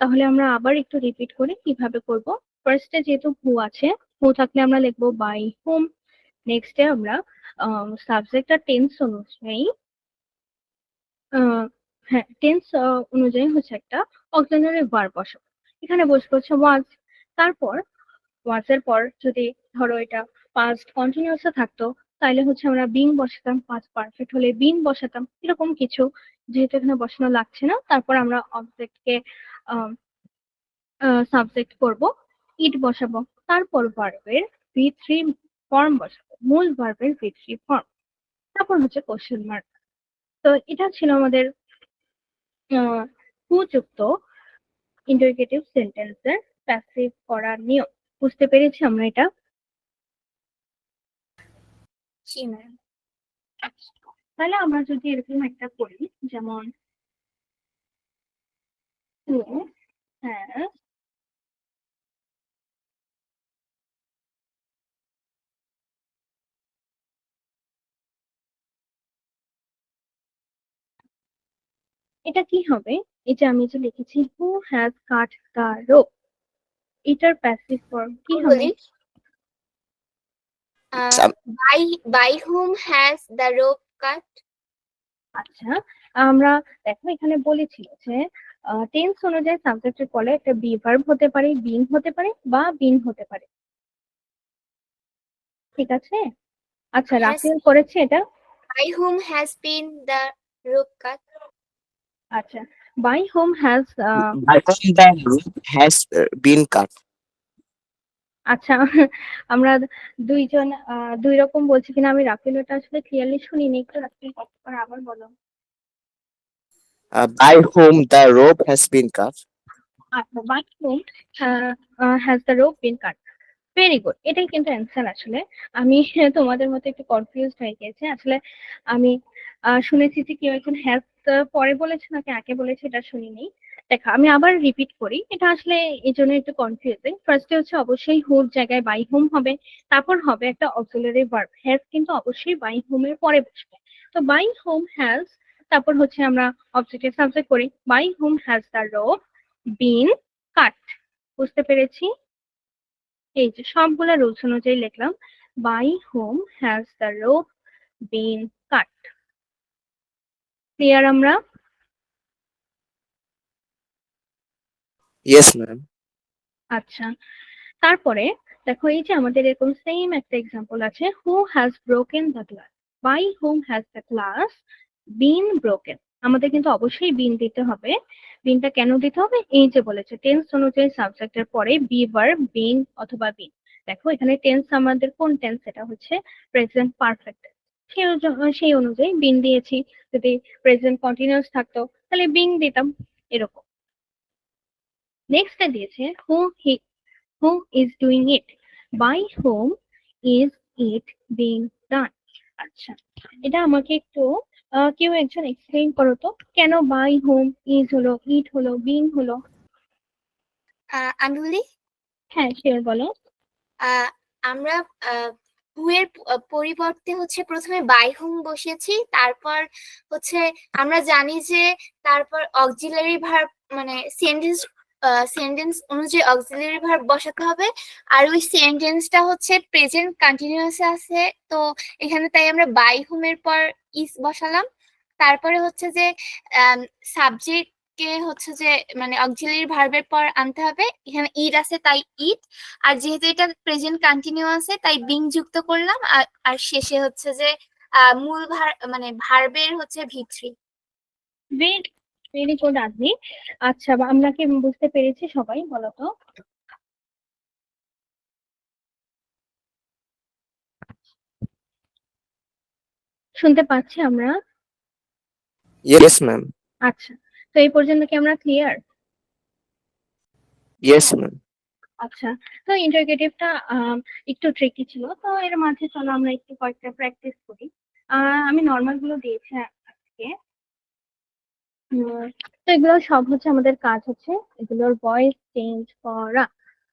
তাহলে আমরা আবার একটু রিপিট করে কিভাবে করব। ফার্স্টে যেহেতু হু আছে, হু থাকলে আমরা লিখবো বাই হুম। নেক্সটে আমরা সাবজেক্ট আর টেন্স অনুযায়ী, হ্যাঁ টেন্স অনুযায়ী হচ্ছে একটা অক্সিলারি ভার্ব বসাবো। এখানে বসবে হচ্ছে ওয়াজ। তারপর ওয়াজ এর পর যদি ধরো এটা পাস্ট কন্টিনিউয়াস থাকতো, তাইলে হচ্ছে আমরা বিং বসাতাম, পাস্ট পারফেক্ট হলে বিন বসাতাম, এরকম কিছু। যেহেতু এখানে বসানো লাগছে না, তারপর আমরা অবজেক্টকে সাবজেক্ট করব, ইট বসাবো। তারপর ভার্বের ভি থ্রি ফর্ম বসাবো, মূল ভার্বের ভি থ্রি ফর্ম। তারপর হচ্ছে কোশ্চেন মার্ক। তো এটা ছিল আমাদের সুযুক্ত ইন্টারোগেটিভ সেন্টেন্সের প্যাসিভ করার নিয়ম। বুঝতে পেরেছি আমরা এটা? জি ম্যাম। তাহলে আমরা যদি এরকম একটা করি, যেমন হ্যাঁ, এটা কি হবে? এটা আমি যে লিখেছি who has cut the rope, এটার প্যাসিভ ফর্ম কি হবে? বলি by whom has the rope cut? আচ্ছা, আমরা দেখো এখানে বলেছিল যে টেন্স অনুযায়ী সাবজেক্টের পরে একটা বি ভার্ব হতে পারে, বিং হতে পারে বা বিন হতে পারে। ঠিক আছে? আচ্ছা, Has রাফেল করেছে এটা। by whom has been the rope cut? আচ্ছা, by whom has, By whom the rope has been cut. আচ্ছা আমরা দুইজন দুই রকম বলছি কিনা আমি রাফেলটা আসলে ক্লিয়ারলি শুনিনি, একটু রাফেল আবার বলো। By whom the rope has been cut. আচ্ছা, by whom has the rope been cut. Very good, এটাই কিন্তু অ্যান্সার। আসলে আমি তোমাদের মতো একটু কনফিউজড হয়ে গেছে আসলে। আমি শুনেছি যে কেউ একজন হ্যাজ পরে বলেছে নাকি আগে বলেছে এটা শুনিনি। দেখো আমি আবার রিপিট করি, এটা আসলে এই জন্য একটু কনফিউজিং। ফার্স্টে হচ্ছে অবশ্যই হুর জায়গায় বাই হোম হবে, তারপর হবে একটা অক্সিলারি ভার্ব। হ্যাজ কিন্তু অবশ্যই বাই হোমের পরে বসবে। তো বাই হোম হ্যাজ, তারপর হচ্ছে আমরা অবজেক্টের সাবজেক্ট করি, by whom has the rope been cut. বুঝতে পেরেছি? এই যে সবগুলা রুলস অনুযায়ী লিখলাম, by whom has the rope been cut. Clear আমরা? Yes, ma'am. আচ্ছা, তারপরে দেখো এই যে আমাদের এরকম সেম একটা এক্সাম্পল আছে, who has broken the glass. By whom has the glass been broken. আমাদের কিন্তু অবশ্যই বিন দিতে হবে। বিনটা কেন দিতে হবে? এই যে বলেছে টেন্স অনুযায়ী সাবজেক্টের পরে বি ভার্ব, বিং অথবা বিন। দেখো এখানে টেন্স আমাদের কোন টেন্স? এটা হচ্ছে প্রেজেন্ট পারফেক্ট। সেই অনুযায়ী বিন দিয়েছি। যদি প্রেজেন্ট কন্টিনিউয়াস থাকতো তাহলে বিং দিতাম, এরকম। নেক্সট দিয়েছে who is doing it. By whom is it being done. আচ্ছা, এটা আমাকে একটু কেউ একজন এক্সপ্লেইন করো তো, কেন বাই হোম ইজ হলো, ইট হলো, বিং হলো? আমি বলি হ্যাঁ শিওর বলো। আমরা এর পরিবর্তে হচ্ছে প্রথমে বাই হুম বসিয়েছি, তারপর হচ্ছে আমরা জানি যে তারপর অক্সিলারি ভার্ব মানে সেন্টেন্স অনুযায়ী অক্সিলারি ভার্ব বসাতে হবে। আর ওই সেন্টেন্সটা হচ্ছে প্রেজেন্ট কন্টিনিউয়াস আছে, তো এখানে তাই আমরা বাই হুম এর পর ইস বসালাম। তারপরে হচ্ছে যে সাবজেক্ট কে হচ্ছে যে মানে অক্সিলারি ভার্বের পর আনতে হবে, এখানে ইট আছে তাই ইট, আর যেহেতু এটা প্রেজেন্ট কন্টিনিউ আছে তাই বিং যুক্ত করলাম, আর শেষে হচ্ছে যে মূল মানে ভার্বের হচ্ছে ভি3। ভেরি ভেরি গুড আদমি। আচ্ছা, আমরা কি বুঝতে পেরেছি সবাই, বলো তো? শুনতে পাচ্ছি আমরা? Yes ma'am. আচ্ছা, তো এই পর্যন্ত কি আমরা ক্লিয়ার? Yes ma'am. আচ্ছা, তো ইন্টারোগেটিভটা একটু ট্রিকি ছিল, তো এর মাঝে চলো আমরা একটু কয়েকটা প্র্যাকটিস করি। আমি নর্মাল গুলো দিয়েছি আজকে। তো এগুলো সব হচ্ছে আমাদের কাজ হচ্ছে এগুলোর ভয়েস চেঞ্জ করা।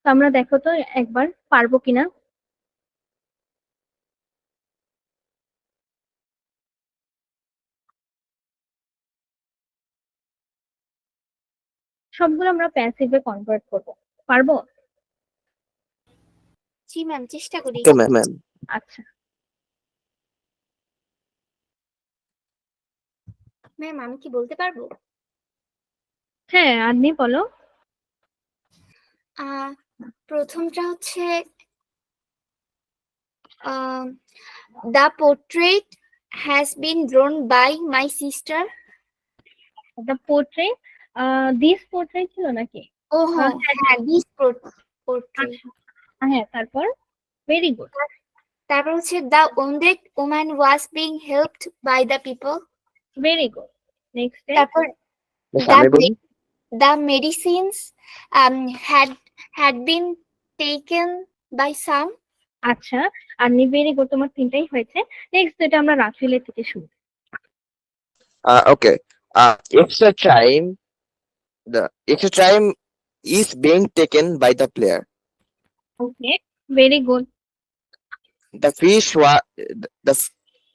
তো আমরা দেখো তো একবার পারবো কিনা। সবগুলো আমরা প্যাসিভে কনভার্ট করব, পারবো? জি ম্যাম, চেষ্টা করি। Okay ma'am. আচ্ছা, ম্যাম আমি কি বলতে পারবো? হ্যাঁ আপনি বলো। প্রথমটা হচ্ছে the portrait has been drawn by my sister. The portrait, this portrait ছিল নাকি? ও হ্যাঁ, দিস পোর্ট্রেট। আচ্ছা, হ্যাঁ, তারপর ভেরি গুড। তারপর হচ্ছে the wounded woman was being helped by the people. Very good. Next তারপর আমি বলি। the medicines had been taken by some. আচ্ছা, আর ভেরি গুড, তোমার তিনটাই হয়েছে। নেক্সট যেটা আমরা রাফেলের থেকে শুনি। Okay. Extra time. The extra time is being taken by the player. Okay, very good. The fish was the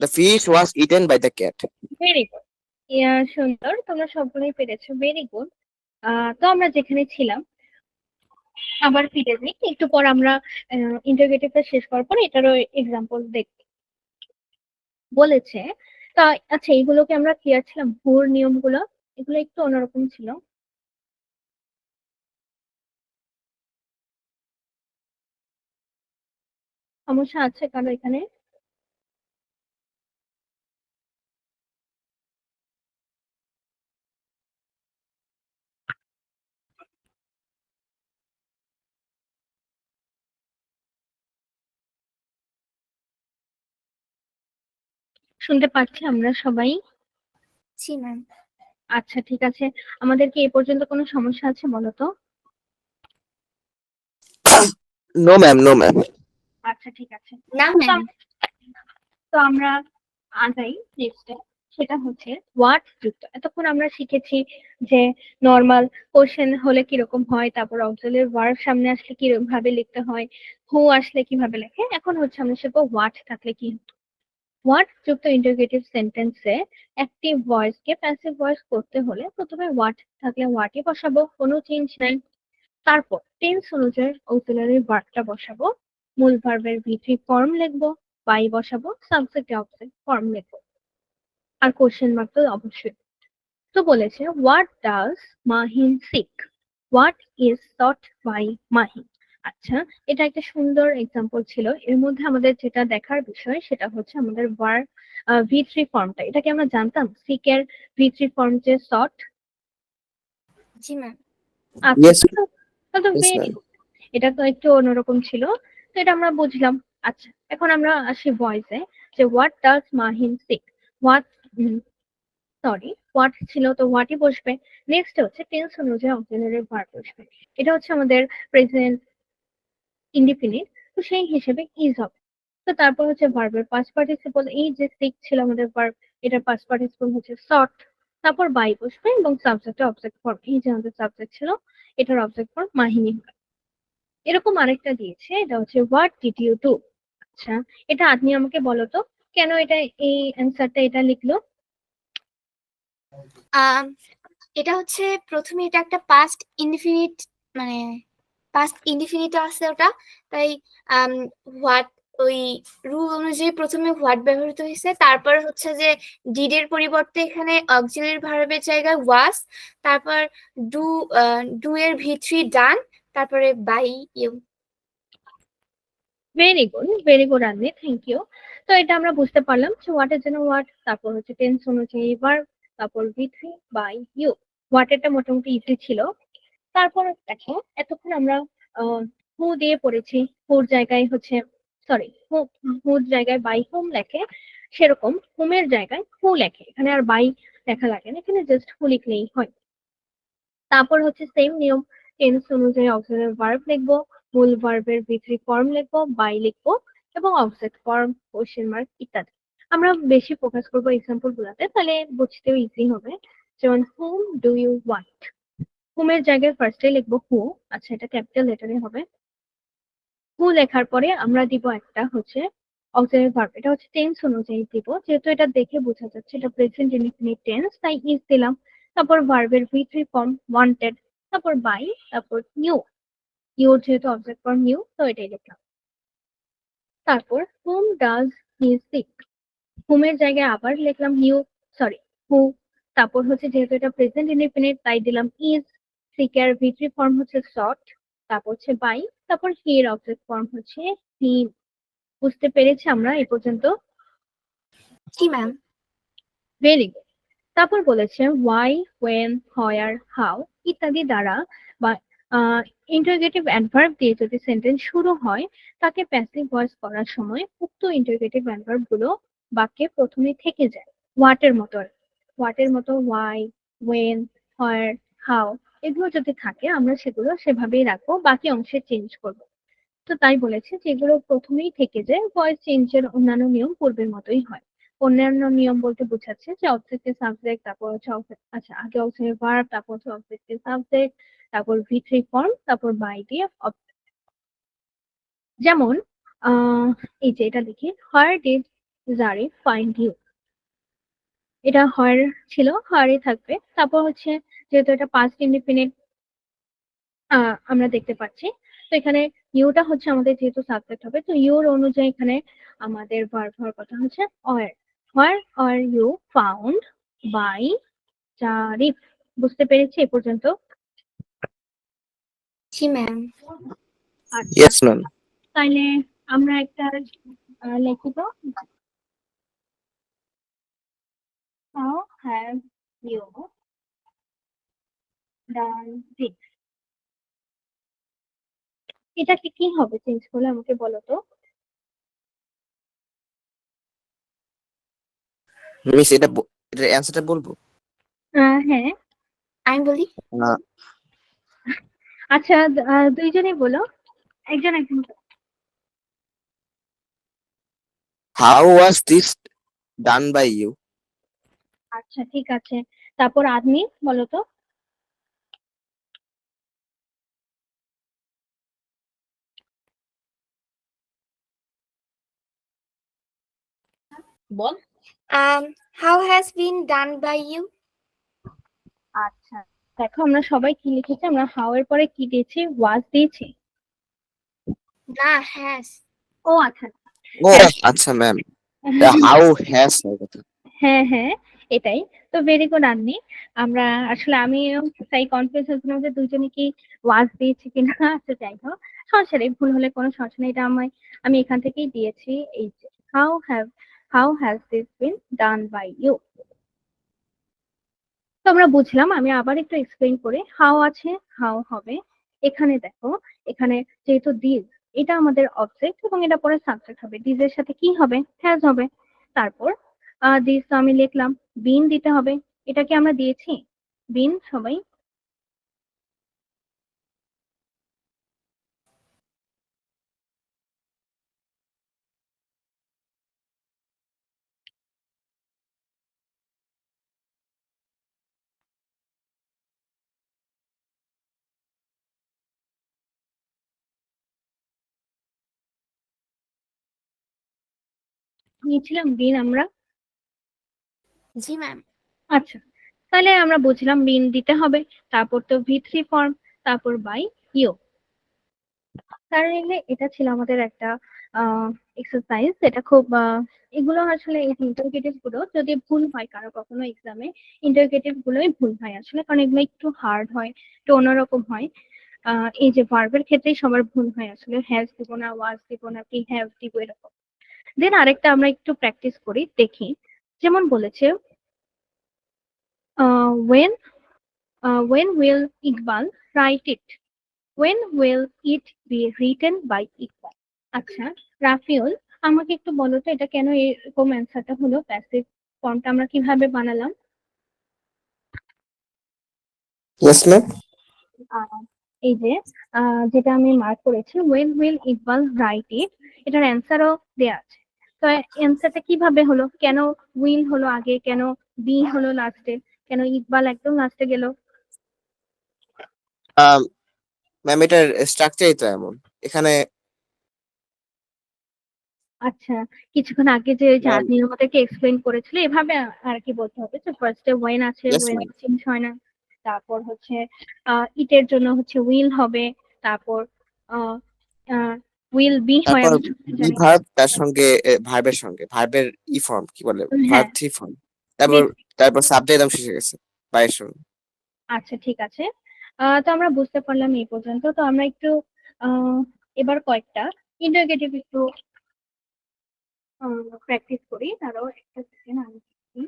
the fish was eaten by the cat. Very good, সুন্দর, তোমরা সবগুলোই পেরেছো, ভেরি গুড। তো আমরা যেখানে ছিলাম আবার ফিরে যাই, একটু পর আমরা ইন্টারোগেটিভটা শেষ করার পর এটারও এক্সাম্পল দেখব বলেছে। তা আচ্ছা, এইগুলোকে আমরা ক্লিয়ার ছিলাম? ভুর নিয়মগুলো এগুলো একটু অন্যরকম ছিল। সমস্যা আছে কারো এখানে? শুনতে পাচ্ছি আমরা সবাই? জি ম্যাম। আচ্ছা, ঠিক আছে। আমাদের কি এ পর্যন্ত কোনো সমস্যা আছে বলো তো? No ma'am, no ma'am. আচ্ছা, ঠিক আছে। না তো ম্যাম। তো আমরা আগাই নেক্সটে, সেটা হচ্ছে হোয়াট যুক্ত। এতক্ষণ আমরা শিখেছি যে নর্মাল কোশ্চেন হলে কিরকম হয়, তারপর অক্সিলারি ভার্ব সামনে আসলে কিভাবে লিখতে হয়, হু আসলে কিভাবে লেখে। এখন হচ্ছে আমরা শিখবো হোয়াট থাকলে কি হতো। হোয়াট যুক্ত ইন্টারোগেটিভ সেন্টেন্সে অ্যাক্টিভ ভয়েস কে প্যাসিভ ভয়েস করতে হলে প্রথমে হোয়াট থাকলে হোয়াটই বসাবো, কোনো চেঞ্জ নাই। তারপর টেন্স অনুযায়ী অক্সিলারি ভার্বটা বসাবো, মূল ভার্বের ভি3 ফর্ম লিখবো, বাই বসাবো, সাবজেক্ট অবজেক্ট ফর্ম লিখবো, আর কোশ্চেন মার্ক তো অবশ্যই। তো বলেছে what does Mahin seek, what is taught by Mahin. আচ্ছা, এটা একটা সুন্দর এক্সাম্পল ছিল। এর মধ্যে আমাদের যেটা দেখার বিষয় সেটা হচ্ছে আমাদের ভার্ব ভি3 ফর্মটা। এটা কি আমরা জানতাম সিক এর ভি3 ফর্ম যে সট? জি ম্যাম। আচ্ছা, Yes, তো yes ভেরি ma'am. গুড। এটা তো একটু অন্যরকম ছিল, তো এটা আমরা বুঝলাম। আচ্ছা, এখন আমরা আসি ভয়েসে, যে what does Mahin seek. What, sorry, what ছিল তো হোয়াটই বসবে। নেক্সট হচ্ছে টেন্স অনুযায়ী অক্সিলারি ভার্ব বসবে। এটা হচ্ছে আমাদের প্রেজেন্ট ইনডিফিনিট, তো সেই হিসেবে ইজ হবে। তো তারপর হচ্ছে ভার্বের পাস্ট পার্টিসিপল, এই যে সিক ছিল আমাদের ভার্ব, এটার পাস্ট পার্টিসিপল হচ্ছে সট। তারপর বাই বসবে এবং সাবজেক্টে অবজেক্ট ফর্ম, এই যে আমাদের সাবজেক্ট ছিল এটার অবজেক্ট ফর্ম মাহিনী হবে। এরকম আরেকটা দিয়েছে, এটা হচ্ছে হোয়াট ডিড ইউ ডু। আচ্ছা, এটা আপনি আমাকে বলো তো কেন এটা এই অ্যান্সারটা এটা লিখলো? আম, এটা হচ্ছে প্রথমে এটা একটা পাস্ট ইনডিফিনিট, মানে পাস্ট ইনডিফিনিট আছে ওটা, তাই হোয়াট ওই রুল অনুযায়ী প্রথমে হোয়াট ব্যবহৃত হয়েছে, তারপর হচ্ছে যে ডিডের পরিবর্তে এখানে অক্সিলারি ভার্বের জায়গায় ওয়াজ, তারপর ডু ডু এর ভি3 ডান, তারপরে বাই ইউ। ভেরি গুড আনলি, থ্যাংক ইউ। তো এটা আমরা বুঝতে পারলাম যে হোয়াট এর জন্য হোয়াট, তারপর হচ্ছে টেন্স অনুযায়ী ভার্ব, তারপর ভি3 বাই ইউ। হোয়াট এটা মোটামুটি ইজি ছিল। তারপর দেখো এতক্ষণ আমরা হু দিয়ে পড়েছি, হুর জায়গায় হচ্ছে সরি হুর জায়গায় বাই হোম লেখে, সেরকম হোমের জায়গায় হু লেখে, এখানে আর বাই লেখা লাগে না, এখানে জাস্ট হু লিখলেই হয়। তারপর হচ্ছে সেম নিয়ম, টেন্স অনুযায়ী অক্সিলারি ভার্ব লিখবো, মূল ভার্বের ভি3 ফর্ম লিখবো, বাই লিখবো এবং অবজেক্ট ফর্ম, কোশ্চেন মার্ক ইত্যাদি। আমরা বেশি ফোকাস করবো এক্সাম্পল গুলাতে, তাহলে বুঝতেও ইজি হবে। যেমন হুম ডু ইউ ওয়ান্ট, হুমের জায়গায় ফার্স্টে লিখবো হু, আচ্ছা এটা ক্যাপিটাল লেটারে হবে। হু লেখার পরে আমরা দিব একটা হচ্ছে অক্সিলারি ভার্ব, এটা হচ্ছে টেন্স অনুযায়ী দিব, যেহেতু এটা দেখে বোঝা যাচ্ছে এটা প্রেজেন্ট ইনডিফিনিট টেন্স তাই ইজ দিলাম। তারপর ভার্বের ভি3 ফর্ম ওয়ান্টেড, তারপর বাই, তারপর নিউ, ইউর যেহেতু অবজেক্ট ফর্ম নিউ তো এটাই লিখলাম। তারপর হুম ডাজ হি সিক, হুমের জায়গায় আবার লিখলাম নিউ সরি হু, তারপর হচ্ছে যেহেতু এটা প্রেজেন্ট ইনডিফিনিট তাই দিলাম ইজ, সিকের ভি3 ফর্ম হচ্ছে সট, তারপর হচ্ছে বাই, তারপর হি এর অবজেক্ট ফর্ম হচ্ছে হি। বুঝতে পেরেছি আমরা এই পর্যন্ত? জি ম্যাম। Very good. তারপর বলেছে ওয়াই, ওয়েন, হোয়ার, হাউ ইত্যাদি দ্বারা বা ইন্টারোগেটিভ অ্যাডভার্ব দিয়ে যদি সেন্টেন্স শুরু হয়, তাকে প্যাসিভ ভয়েস করার সময় উক্ত ইন্টারোগেটিভ অ্যাডভার্ব গুলো বাক্যে প্রথমে থেকে যায়। হোয়াটের মতো হোয়াটের মতো ওয়াই, ওয়েন, হোয়ার, হাউ এগুলো যদি থাকে আমরা সেগুলো সেভাবেই রাখবো, বাকি অংশে চেঞ্জ করবো। তো তাই বলেছে যে এগুলো প্রথমেই থেকে যায়, ভয়েস চেঞ্জের অন্যান্য নিয়ম পূর্বের মতোই হয়। অন্যান্য নিয়ম বলতে বোঝাচ্ছে যে অবজেক্টিভ সাবজেক্ট, তারপর হচ্ছে আচ্ছা আগে অক্সিলারি ভার্ব, তারপর হচ্ছে অবজেক্টিভ সাবজেক্ট, তারপর ভি3 ফর্ম, তারপর বাই দিয়ে যেমন আহ এই যে এটা লিখি, হোয়ার ডিড জারি ফাইন্ড ইউ, এটা হোয়ার ছিল, হোয়ারই থাকবে। তারপর হচ্ছে যেহেতু এটা পাস্ট ইনডিফিনিট আমরা দেখতে পাচ্ছি, তো এখানে ইউটা হচ্ছে আমাদের যেহেতু সাবজেক্ট হবে, তো ইউর অনুযায়ী এখানে আমাদের ভার্ব হওয়ার কথা হচ্ছে were. Where are you found by Zarif. বুঝতে পেরেছি এ পর্যন্ত? জি ম্যাম। আচ্ছা, ইয়েস ম্যাম। তাইলে আমরা একটা লিখিত, how have you done this, এটাকে কি হবে চেঞ্জ করলে আমাকে বলো তো? মিস এটার অ্যান্সারটা বলবো? হ্যাঁ, আমি বলি। আচ্ছা দুইজনেই বলো, একজন একজন করে। How was this done by you? আচ্ছা ঠিক আছে, তারপর আদমি বলো তো। বল। How has been done by you. আচ্ছা, দেখো আমরা সবাই কি লিখেছি, আমরা হাউ এর পরে কি দিয়েছি, ওয়াজ দিয়েছি। না, হ্যাজ। ও আচ্ছা, ও হ্যাঁ আচ্ছা ম্যাম, হাউ হ্যাজ কথা। হ্যাঁ হ্যাঁ, এটাই। তো ভেরি গুড আন্নি। আমরা আসলে আমি তাই কনফিউজ হয়েছিলাম যে দুজনে কি ওয়াজ দিয়েছি কিনা। আচ্ছা যাই হোক, সমস্যা নেই, ভুল হলে কোনো সমস্যা নেই, এটা আমি এখান থেকেই দিয়েছি। এই যে how has this been done by you. তো আমরা বুঝলাম, আমি আবার একটু এক্সপ্লেইন করি। হাউ আছে, হাউ হবে, এখানে দেখো, এখানে যেহেতু দিস এটা আমাদের অবজেক্ট এবং এটা পরে সাবজেক্ট হবে, দিস এর সাথে কি হবে, হ্যাজ হবে। তারপর দিস তো আমি লিখলাম, বিন দিতে হবে, এটা কি আমরা দিয়েছি বিন সবাই? নিয়েছিলাম বিন আমরা। জি ম্যাম। আচ্ছা, তাহলে আমরা বুঝলাম বিন দিতে হবে, তারপর তো ভি3 ফর্ম, তারপর বাই ইউ। তাহলে এটা ছিল আমাদের একটা এক্সারসাইজ। এটা খুব এগুলো আসলে এই ইন্টারোগেটিভ গুলো যদি ভুল হয় কারো কখনো এক্সামে, ইন্টারোগেটিভ গুলোই ভুল হয় আসলে, কারণ এগুলো একটু হার্ড হয়, একটু অন্যরকম হয়। এই যে ভার্বের ক্ষেত্রেই সবার ভুল হয় আসলে, হ্যাজ দিব না, ওয়াজ দিব না, কি হ্যাভ দিব, এরকম। দেন আরেকটা আমরা একটু প্র্যাকটিস করি, দেখি। যেমন বলেছে when when will Iqbal write it? When will it be written by Iqbal? আচ্ছা রাফিউল, আমাকে একটু বলো তো এটা কেন এরকম অ্যান্সারটা হলো, প্যাসিভ ফর্মটা আমরা কিভাবে বানালাম? Yes ma'am. এই যে যেটা আমি মার্ক করেছি, when will Iqbal write it, এটার অ্যান্সারও দেয়া আছে। তো অ্যান্সারটা কিভাবে হলো, কেন উইল হলো আগে, কেন বি হলো লাস্টে, কেন ইকবাল একদম লাস্টে গেল? ম্যাম এটার স্ট্রাকচারই তো এমন। এখানে আচ্ছা, কিছুক্ষণ আগে যে ম্যাম, আপনি আমাদেরকে এক্সপ্লেন করেছিল এভাবে আর কি বলতে হবে, যে ফার্স্টে ওয়েন আছে, ইয়েস ওয়েন ম্যাম, চেঞ্জ হয় না, তারপর হচ্ছে ইটের জন্য হচ্ছে উইল হবে, তারপর উইল বি হয়, তারপর আমি সত্যি বি জানি না। ভার্ব, তার সঙ্গে ভার্বের সঙ্গে ভার্বের ই ফর্ম কি বলে, হ্যাঁ, ভার্ব 3 ফর্ম। তারপর নেক্সট। তারপর সাবজেক্ট একদম শেষে গেছে বাইয়ের সঙ্গে। আচ্ছা ঠিক আছে, তো আমরা বুঝতে পারলাম এই পর্যন্ত। তো আমরা একটু আহ এবার কয়েকটা ইন্টারোগেটিভ একটু প্র্যাকটিস করি, তারও একটা সেকেন্ড আমি দেখি।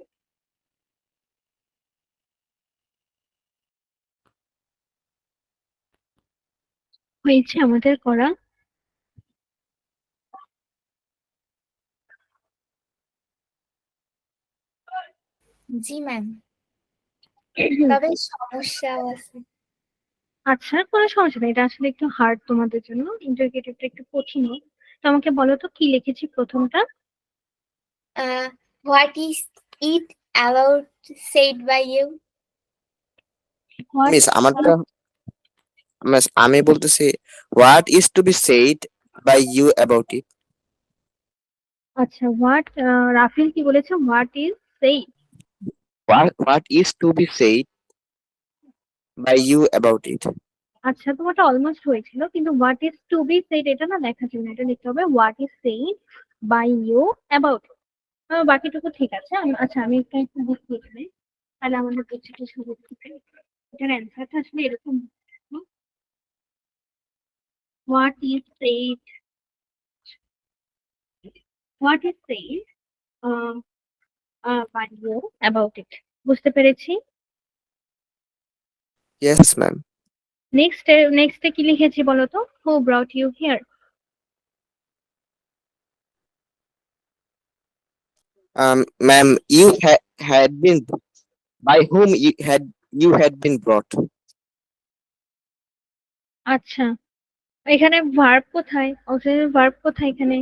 হয়েছে আমাদের করা। জি ম্যাম, তবে সমস্যাও আছে। আচ্ছা কোনো সমস্যা নেই, এটা আসলে একটু হার্ড তোমাদের জন্য, ইন্টারোগেটিভটা একটু কঠিন। তো আমাকে বলো তো কি লিখেছি প্রথমটা? What is it about said by you? What? Miss আমারটা, মিস আমি বলতেছি what is to be said by you about it. আচ্ছা হোয়াট, রাফিল কি বলেছে, what is say? What is to be said by you about it. আচ্ছা তোমারটা almost হয়েছিল, কিন্তু what is to be said এটা না লেখা ছিল না, এটা লিখতে হবে what is said by you about. বাকিটুকু ঠিক আছে। আচ্ছা আমি একটা একটু দেখি এখানে, তাহলে আমাদের প্রত্যেকটা সুবিধা হবে। এটার অ্যান্সারটা আসলে এরকম, what is said, what is said by you about it. বুঝতে পেরেছি। Yes ma'am. নেক্সটে কি লিখেছি বলো তো, who brought you here? Ma'am you had been, by whom you had been brought. আচ্ছা এখানে ভার্ব কোথায়, অক্সিলারি ভার্ব কোথায় এখানে?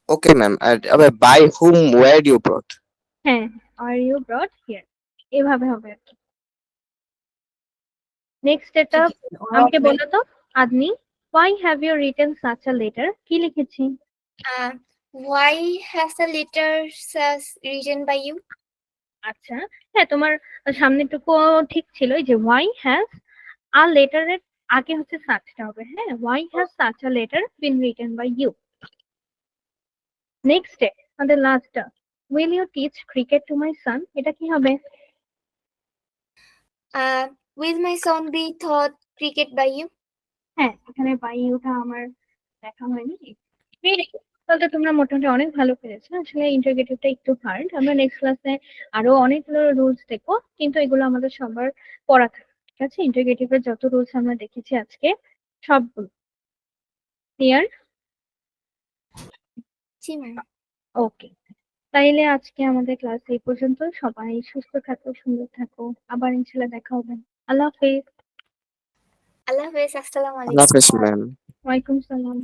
Okay ম্যাম, আর আবার by whom were you brought. হ্যাঁ, আর ইউ ব্রট হিয়ার, এভাবে হবে আর কি। নেক্সট এটা ঠিক আছে। আমাকে বলো তো আদমি, why have you written such a letter? কি লিখেছি? Why has a letter says written by you? আচ্ছা হ্যাঁ, তোমার সামনেটুকু ঠিক ছিল, এই যে why has a letter এর আগে হচ্ছে suchটা হবে। হ্যাঁ, why has such a letter been written by you? Next আমাদের লাস্টটা, will you teach cricket to my son? এটা কি হবে? Will my son be taught cricket by you? হ্যাঁ, এখানে বাই ইউটা আমার দেখা হয়নি। Very good. তাহলে তোমরা মোটামুটি অনেক ভালো পেরেছো। আসলে ইন্টারোগেটিভটা একটু হার্ড, আমরা নেক্সট ক্লাসে আরো অনেকগুলো রুলস দেখবো, কিন্তু এগুলো আমাদের সবার পড়া থাকে, ঠিক আছে? ইন্টারোগেটিভের যত রুলস আমরা দেখেছি আজকে সবগুলো ক্লিয়ার। জি ম্যাম। ওকে, তাইলে আজকে আমাদের ক্লাস এই পর্যন্ত। সবাই সুস্থ থাকো, সুন্দর থাকো, আবার ইনশাল্লাহ দেখা হবে। আল্লাহ হাফেজ। আল্লাহ হাফেজ, আসসালামু আল্লাহ আলাইকুম। হাফেজ ম্যাম। ওয়ালাইকুম সালাম।